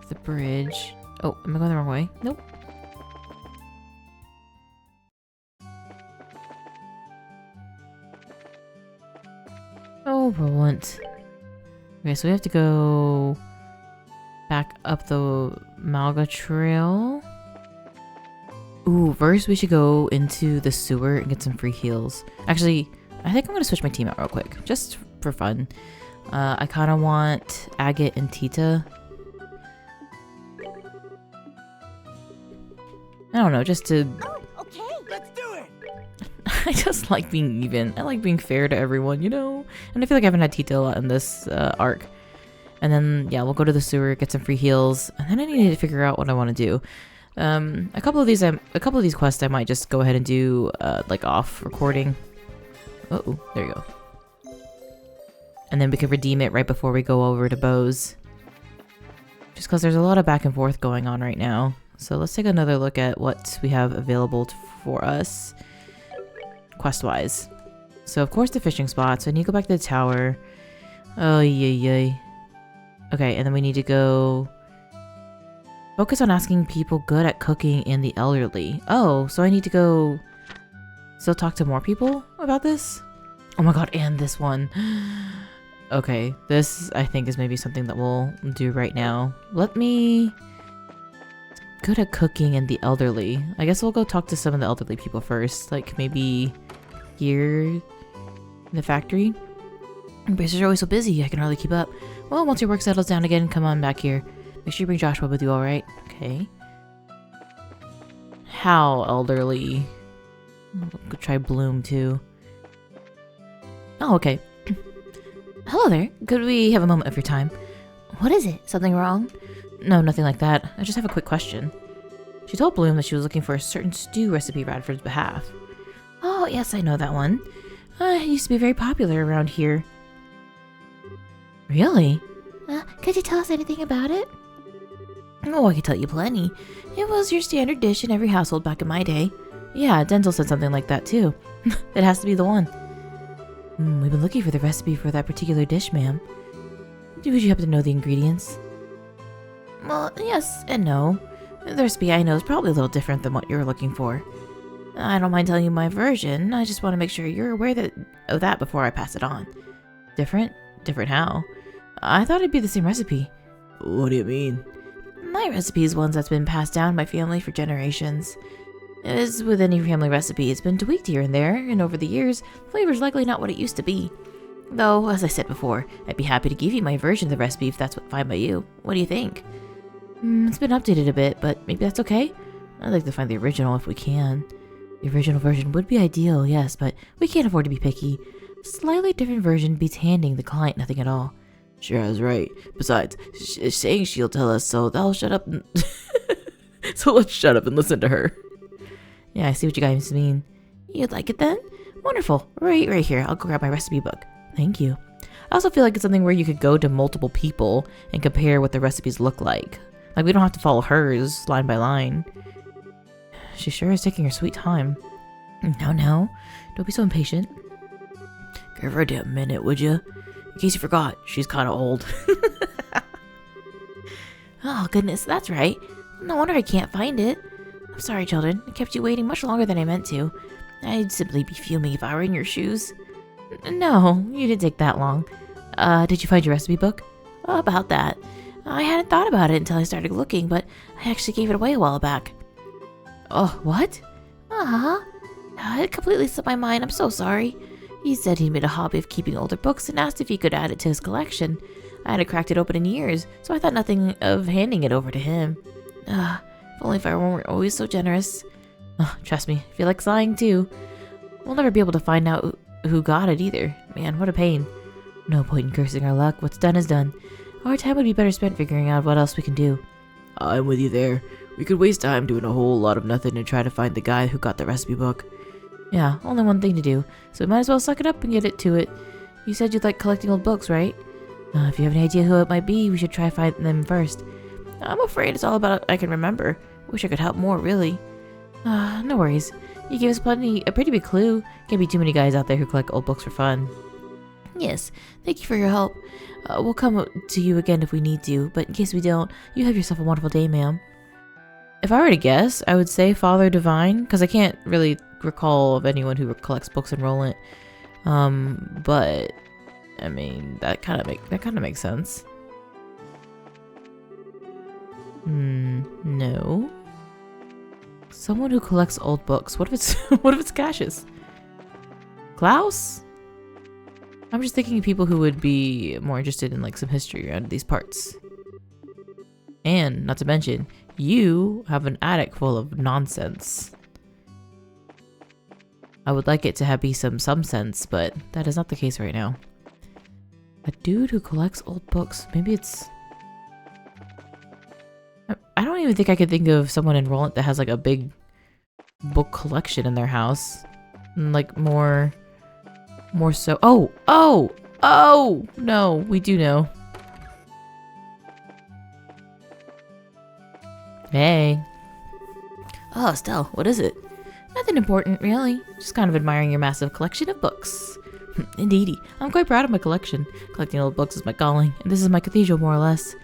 The bridge. Oh, am I going the wrong way? Nope. Oh, Roland. Okay, so we have to go back up the Malga Trail. Ooh, first we should go into the sewer and get some free heals. Actually, I think I'm gonna switch my team out real quick, just for fun. I kind of want Agate and Tita. I don't know, just to... Oh, okay. Let's do it. I just like being even. I like being fair to everyone, you know? And I feel like I haven't had Tita a lot in this arc. And then, yeah, we'll go to the sewer, get some free heals, and then I need to figure out what I want to do. A couple of these quests I might just go ahead and do, like off recording. Uh-oh, there you go. And then we can redeem it right before we go over to Bose. Just because there's a lot of back and forth going on right now. So let's take another look at what we have available for us, quest-wise. So of course the fishing spot, so I need to go back to the tower. Oh, yay. Okay, and then we need to go focus on asking people good at cooking and the elderly. Oh, so I need to go still talk to more people about this? Oh my god, and this one. Okay, this I think is maybe something that we'll do right now. Let me... Good at cooking and the elderly. I guess we'll go talk to some of the elderly people first. Like maybe here in the factory. Bracers are always so busy, I can hardly keep up. Well, once your work settles down again, come on back here. Make sure you bring Joshua with you, alright? Okay. How elderly? We'll try Bloom too. Oh, okay. Hello there. Could we have a moment of your time? What is it? Something wrong? No, nothing like that. I just have a quick question. She told Bloom that she was looking for a certain stew recipe Radford's behalf. Oh, yes, I know that one. It used to be very popular around here. Really? Could you tell us anything about it? Oh, I could tell you plenty. It was your standard dish in every household back in my day. Yeah, Denzel said something like that too. It has to be the one. We've been looking for the recipe for that particular dish, ma'am. Would you happen to know the ingredients? Well, yes and no. The recipe I know is probably a little different than what you're looking for. I don't mind telling you my version. I just want to make sure you're aware of that before I pass it on. Different? Different how? I thought it'd be the same recipe. What do you mean? My recipe is one that's been passed down in my family for generations. As with any family recipe, it's been tweaked here and there, and over the years, the flavor's likely not what it used to be. Though, as I said before, I'd be happy to give you my version of the recipe if that's fine by you. What do you think? It's been updated a bit, but maybe that's okay? I'd like to find the original if we can. The original version would be ideal, yes, but we can't afford to be picky. A slightly different version beats handing the client nothing at all. Sure, I was right. Besides, saying she'll tell us, so I'll shut up and... So let's shut up and listen to her. Yeah, I see what you guys mean. You'd like it then? Wonderful. Right here. I'll go grab my recipe book. Thank you. I also feel like it's something where you could go to multiple people and compare what the recipes look like. Like, we don't have to follow hers line by line. She sure is taking her sweet time. No. Don't be so impatient. Give her a damn minute, would you? In case you forgot, she's kind of old. Oh, goodness, that's right. No wonder I can't find it. I'm sorry, children. I kept you waiting much longer than I meant to. I'd simply be fuming if I were in your shoes. No, you didn't take that long. Did you find your recipe book? About that. I hadn't thought about it until I started looking, but I actually gave it away a while back. Oh, what? It completely slipped my mind. I'm so sorry. He said he'd made a hobby of keeping older books and asked if he could add it to his collection. I hadn't cracked it open in years, so I thought nothing of handing it over to him. If only if I weren't always so generous. Trust me, I feel like sighing too. We'll never be able to find out who got it either. Man, what a pain. No point in cursing our luck. What's done is done. Our time would be better spent figuring out what else we can do. I'm with you there. We could waste time doing a whole lot of nothing and try to find the guy who got the recipe book. Yeah, only one thing to do, so we might as well suck it up and get it to it. You said you'd like collecting old books, right? If you have any idea who it might be, we should try finding them first. I'm afraid it's all about I can remember. Wish I could help more, really. No worries. You gave us a pretty big clue. Can't be too many guys out there who collect old books for fun. Yes, thank you for your help. We'll come to you again if we need to, but in case we don't, you have yourself a wonderful day, ma'am. If I were to guess, I would say Father Divine, because I can't really recall of anyone who collects books and roll it. But I mean, that kind of makes sense. No. Someone who collects old books. What if it's Cassius? Klaus? I'm just thinking of people who would be more interested in like some history around these parts. And not to mention, you have an attic full of nonsense. I would like it to be some sense, but that is not the case right now. A dude who collects old books. Maybe it's... I don't even think I could think of someone in Roland that has like a big book collection in their house. Like more so... Oh! No, we do know. Hey. Oh, Estelle, what is it? Nothing important, really. Just kind of admiring your massive collection of books. Indeedy. I'm quite proud of my collection. Collecting old books is my calling, and this is my cathedral, more or less.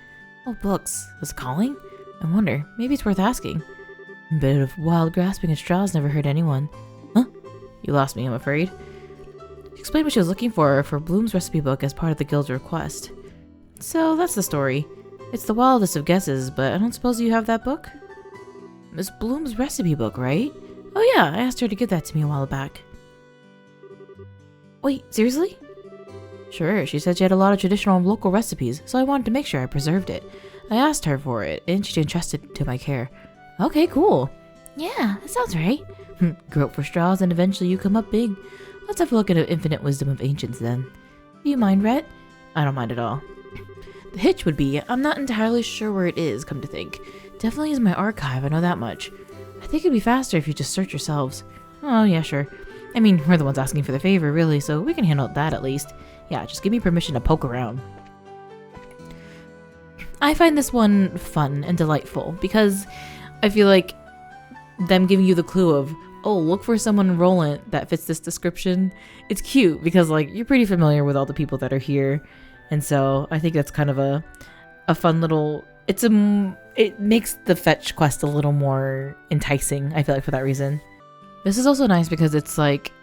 Old books? Is calling? I wonder. Maybe it's worth asking. A bit of wild grasping at straws never hurt anyone. Huh? You lost me, I'm afraid. She explained what she was looking for Bloom's recipe book as part of the guild's request. So, that's the story. It's the wildest of guesses, but I don't suppose you have that book? Miss Bloom's recipe book, right? Oh yeah, I asked her to give that to me a while back. Wait, seriously? Sure, she said she had a lot of traditional and local recipes, so I wanted to make sure I preserved it. I asked her for it, and she entrusted it to my care. Okay, cool. Yeah, that sounds right. Grope for straws and eventually you come up big. Let's have a look at the infinite wisdom of ancients then. Do you mind, Rhett? I don't mind at all. The hitch would be, I'm not entirely sure where it is, come to think. Definitely is my archive, I know that much. I think it'd be faster if you just search yourselves. Oh, yeah, sure. I mean, we're the ones asking for the favor, really, so we can handle that at least. Yeah, just give me permission to poke around. I find this one fun and delightful because I feel like them giving you the clue of, oh, look for someone in Roland that fits this description. It's cute because, like, you're pretty familiar with all the people that are here. And so I think that's kind of a fun little... It makes the fetch quest a little more enticing, I feel like, for that reason. This is also nice because it's like,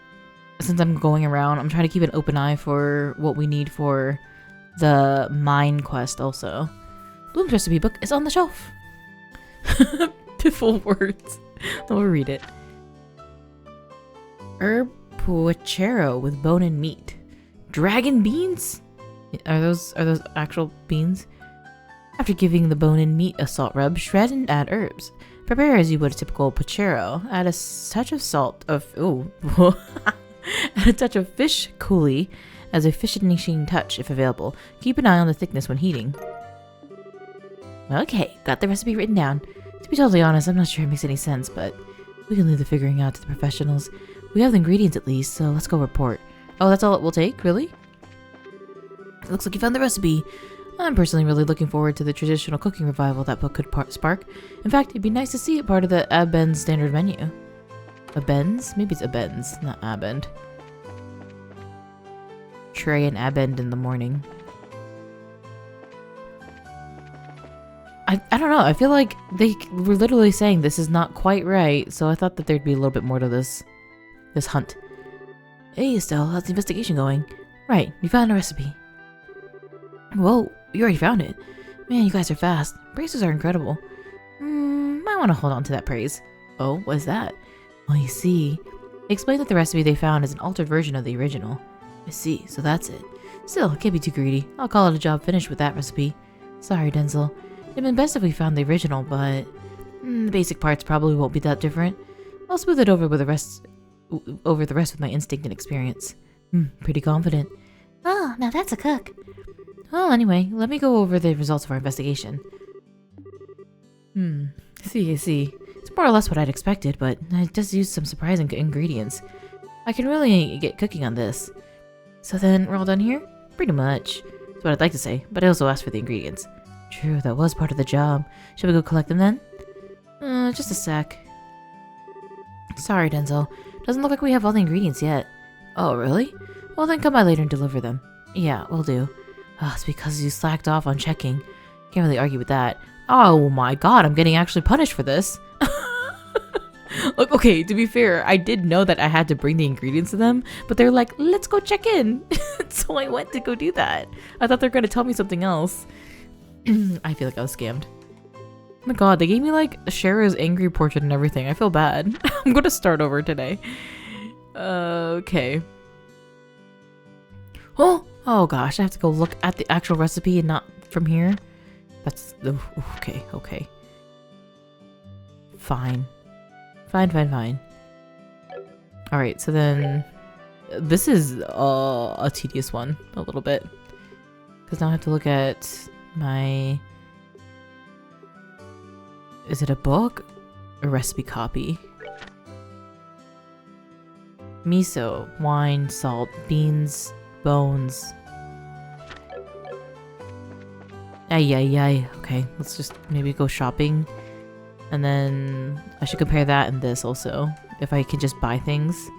since I'm going around, I'm trying to keep an open eye for what we need for the mine quest also. Bloom's recipe book is on the shelf. Piffle words. I'll read it. Herb puchero with bone and meat. Dragon beans? Are those actual beans? After giving the bone and meat a salt rub, shred and add herbs. Prepare as you would a typical puchero. Add a touch of salt of add a touch of fish coulis as a finishing touch if available. Keep an eye on the thickness when heating. Okay, got the recipe written down. To be totally honest, I'm not sure it makes any sense, but we can leave the figuring out to the professionals. We have the ingredients at least, so let's go report. Oh, that's all it will take? Really? It looks like you found the recipe. I'm personally really looking forward to the traditional cooking revival that book could spark. In fact, it'd be nice to see it part of the Abend standard menu. Abends? Maybe it's Abends, not Abend. Tray and Abend in the morning. I don't know, I feel like they were literally saying this is not quite right, so I thought that there'd be a little bit more to this hunt. Hey Estelle, how's the investigation going? Right, we found a recipe. Whoa, you already found it. Man, you guys are fast. Braces are incredible. Might want to hold on to that praise. Oh, what is that? Well, you see, they explained that the recipe they found is an altered version of the original. I see, so that's it. Still, can't be too greedy. I'll call it a job finished with that recipe. Sorry, Denzel. It'd been best if we found the original, but the basic parts probably won't be that different. I'll smooth it over the rest with my instinct and experience. Pretty confident. Oh, now that's a cook. Well, anyway, let me go over the results of our investigation. I see. It's more or less what I'd expected, but I just used some surprising ingredients. I can really get cooking on this. So then, we're all done here? Pretty much. That's what I'd like to say, but I also asked for the ingredients. True, that was part of the job. Shall we go collect them then? Just a sec. Sorry, Denzel. Doesn't look like we have all the ingredients yet. Oh, really? Well, then come by later and deliver them. Yeah, will do. Oh, it's because you slacked off on checking. Can't really argue with that. Oh my god, I'm getting actually punished for this. Look, okay, to be fair, I did know that I had to bring the ingredients to them, but they're like, let's go check in. So I went to go do that. I thought they were going to tell me something else. I feel like I was scammed. Oh my god, they gave me like Shara's angry portrait and everything. I feel bad. I'm going to start over today. Okay. Oh gosh, I have to go look at the actual recipe and not from here. That's... okay. Fine. Alright, so then... This is a tedious one, a little bit. Because now I have to look at my... Is it a book? A recipe copy. Miso, wine, salt, beans, bones. Ay, ay, ay. Okay, let's just maybe go shopping. And then I should compare that and this also. If I can just buy things.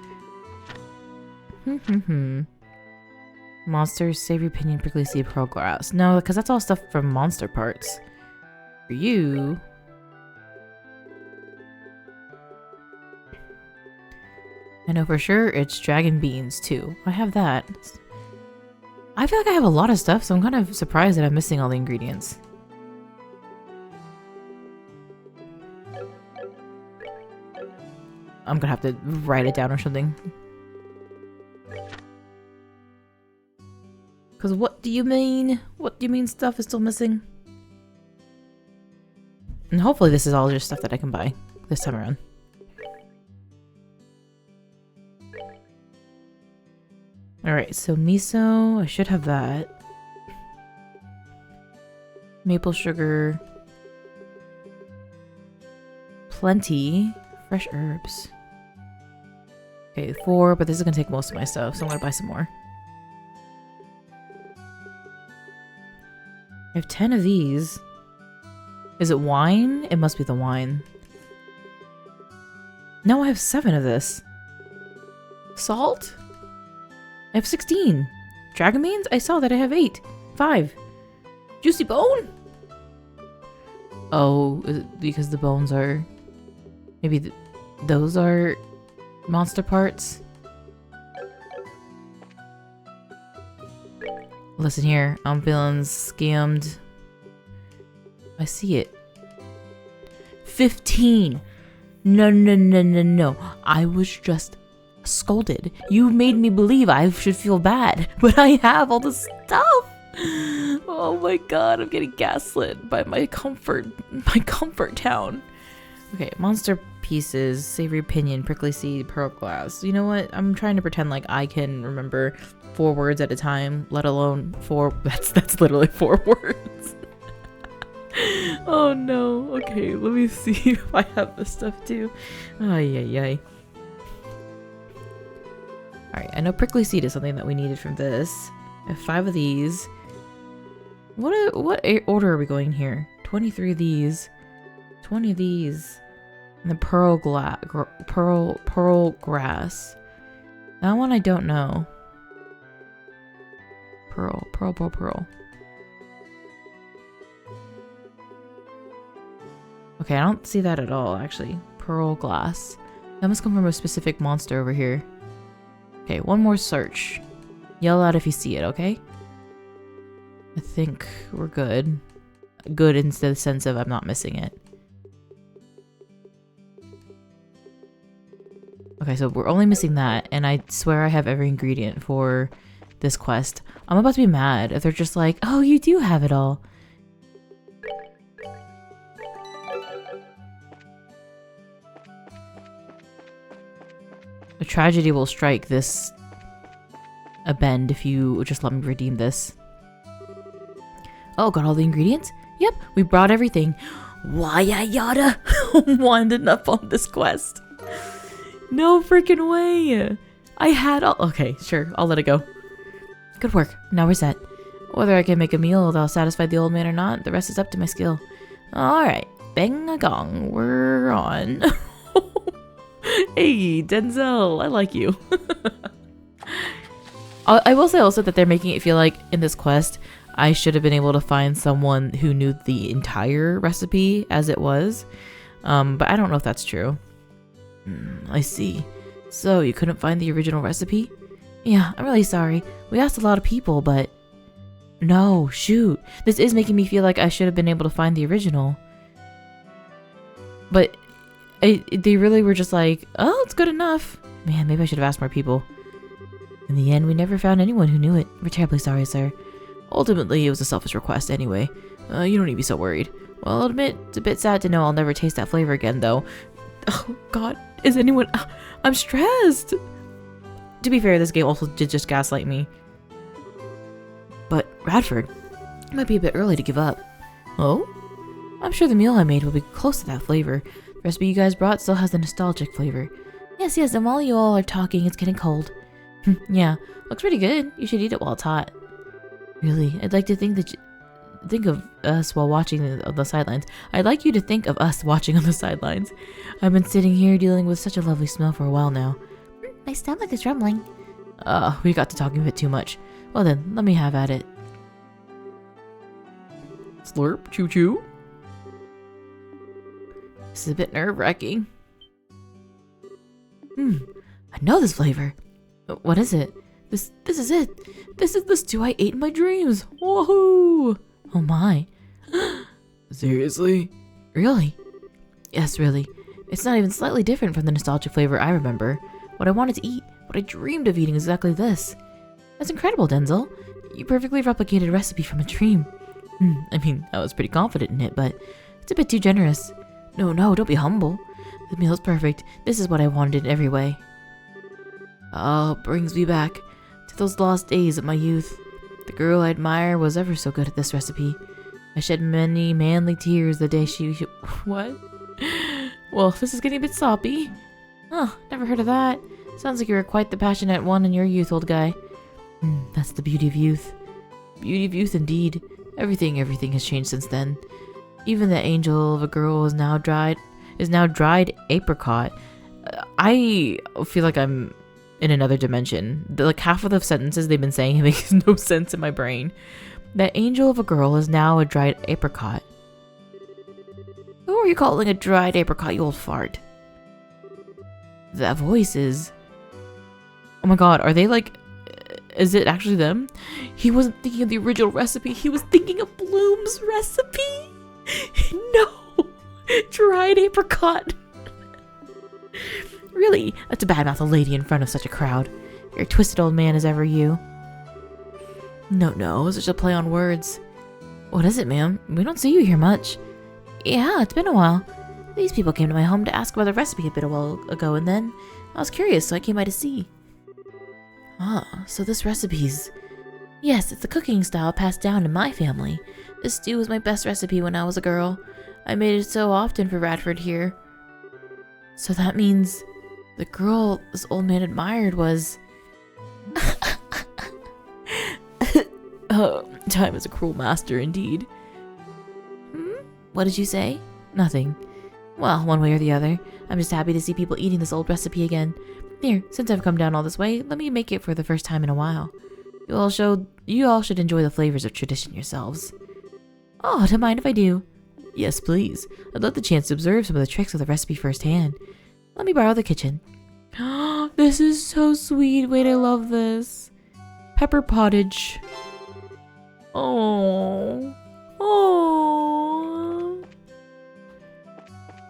Monsters, savory pinion, prickly seed, pearl grass. No, because that's all stuff from monster parts. For you... I know for sure it's dragon beans too. I have that. I feel like I have a lot of stuff, so I'm kind of surprised that I'm missing all the ingredients. I'm gonna have to write it down or something. Cause what do you mean? What do you mean stuff is still missing? And hopefully this is all just stuff that I can buy this time around. Alright, so miso, I should have that. Maple sugar. Plenty. Fresh herbs. Okay, 4, but this is gonna take most of my stuff, so I'm gonna buy some more. I have 10 of these. Is it wine? It must be the wine. No, I have 7 of this. Salt? I have 16. Dragon beans? I saw that I have 8. 5. Juicy bone? Oh, is it because the bones are... Maybe those are monster parts? Listen here, I'm feeling scammed. I see it. 15! No, no, no, no, no. I was just scolded. You made me believe I should feel bad, but I have all the stuff! Oh my god, I'm getting gaslit by my comfort town. Okay, monster pieces, savory pinion, prickly seed, pearl glass. You know what? I'm trying to pretend like I can remember 4 words at a time, let alone 4. That's literally 4 words. Oh no. Okay, let me see if I have this stuff too. Ay, ay, ay. Alright, I know prickly seed is something that we needed from this. I have 5 of these. What order are we going here? 23 of these. 20 of these. And the pearl grass. That one I don't know. Pearl. Okay, I don't see that at all, actually. Pearl glass. That must come from a specific monster over here. Okay, one more search. Yell out if you see it, okay? I think we're good. Good in the sense of I'm not missing it. Okay, so we're only missing that, and I swear I have every ingredient for this quest. I'm about to be mad if they're just like, oh, you do have it all. A tragedy will strike this a bend if you just let me redeem this. Oh, got all the ingredients? Yep, we brought everything. Why I yada winding up on this quest. No freaking way. I had all... Okay, sure, I'll let it go. Good work. Now we're set. Whether I can make a meal that'll satisfy the old man or not, the rest is up to my skill. Alright, bang a gong, we're on. Hey, Denzel, I like you. I will say also that they're making it feel like in this quest, I should have been able to find someone who knew the entire recipe as it was. But I don't know if that's true. I see. So, you couldn't find the original recipe? Yeah, I'm really sorry. We asked a lot of people, but... No, shoot. This is making me feel like I should have been able to find the original. But... they really were just like, oh, it's good enough. Man, maybe I should have asked more people. In the end, we never found anyone who knew it. We're terribly sorry, sir. Ultimately, it was a selfish request anyway. You don't need to be so worried. Well, I'll admit, it's a bit sad to know I'll never taste that flavor again, though. Oh, God. Is anyone... I'm stressed! To be fair, this game also did just gaslight me. But, Radford, It might be a bit early to give up. Oh? I'm sure the meal I made will be close to that flavor. The recipe you guys brought still has the nostalgic flavor. Yes, and while you all are talking, it's getting cold. Yeah, looks pretty good. You should eat it while it's hot. Really, I'd like to think of us while watching on the sidelines. I'd like you to think of us watching on the sidelines. I've been sitting here dealing with such a lovely smell for a while now. My stomach is rumbling. We got to talking a bit too much. Well then, let me have at it. Slurp, choo choo. This is a bit nerve-wracking. I know this flavor. What is it? This is it. This is the stew I ate in my dreams. Woohoo! Oh my. Seriously? Really? Yes, really. It's not even slightly different from the nostalgic flavor I remember. What I wanted to eat, what I dreamed of eating is exactly this. That's incredible, Denzel. You perfectly replicated a recipe from a dream. I mean, I was pretty confident in it, but it's a bit too generous. No, don't be humble. The meal is perfect. This is what I wanted in every way. Oh, brings me back to those lost days of my youth. The girl I admire was ever so good at this recipe. I shed many manly tears the day she... What? Well, this is getting a bit soppy. Oh, never heard of that. Sounds like you were quite the passionate one in your youth, old guy. That's the beauty of youth. Beauty of youth indeed. Everything has changed since then. Even the angel of a girl is now dried apricot. I feel like I'm in another dimension. Like half of the sentences they've been saying makes no sense in my brain. That angel of a girl is now a dried apricot. Who are you calling a dried apricot, you old fart? That voice is... Oh my god, are they like... Is it actually them? He wasn't thinking of the original recipe. He was thinking of Bloom's recipe. No! Dried apricot. Really? That's a bad-mouthed lady in front of such a crowd. You're a twisted old man as ever, you. No, it's just a play on words. What is it, ma'am? We don't see you here much. Yeah, it's been a while. These people came to my home to ask about the recipe a bit a while ago, and then I was curious, so I came by to see. Ah, so this recipe's... Yes, it's the cooking style passed down in my family. This stew was my best recipe when I was a girl. I made it so often for Radford here. So that means the girl this old man admired was... Time is a cruel master indeed. What did you say? Nothing. Well, one way or the other, I'm just happy to see people eating this old recipe again. Here, since I've come down all this way, let me make it for the first time in a while. You all should enjoy the flavors of tradition yourselves. Oh, don't mind if I do. Yes, please. I'd love the chance to observe some of the tricks of the recipe firsthand. Let me borrow the kitchen. This is so sweet. Wait, I love this. Pepper pottage. Oh.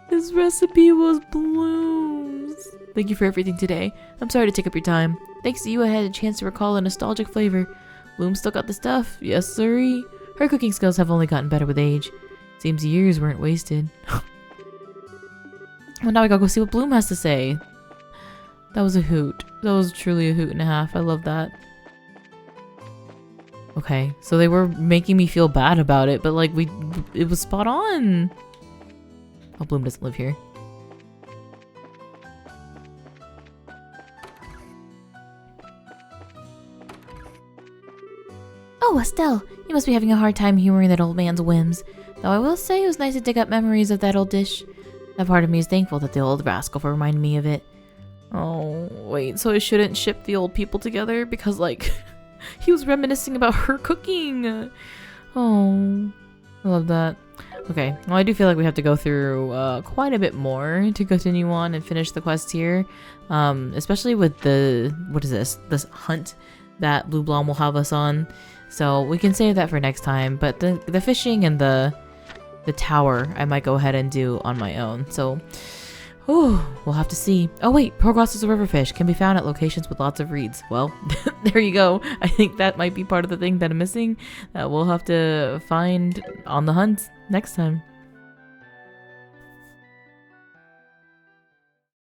This recipe was Bloom's. Thank you for everything today. I'm sorry to take up your time. Thanks to you, I had a chance to recall a nostalgic flavor. Bloom still got the stuff. Yes, sirree. Her cooking skills have only gotten better with age. Seems years weren't wasted. Well, now I gotta go see what Bloom has to say. That was a hoot. That was truly a hoot and a half. I love that. Okay, so they were making me feel bad about it, but like it was spot on. Oh, Bloom doesn't live here. Oh, Estelle, you must be having a hard time humoring that old man's whims. Though I will say it was nice to dig up memories of that old dish. That part of me is thankful that the old rascal reminded me of it. Oh, wait, so I shouldn't ship the old people together? Because, like, he was reminiscing about her cooking. Oh, I love that. Okay, well, I do feel like we have to go through quite a bit more to continue on and finish the quest here. Especially with the, what is this? This hunt that Blue Blom will have us on. So we can save that for next time. But the fishing and the tower, I might go ahead and do on my own. So, we'll have to see. Oh wait, Progress is a river fish. Can be found at locations with lots of reeds. Well, there you go. I think that might be part of the thing that I'm missing. That we'll have to find on the hunt next time.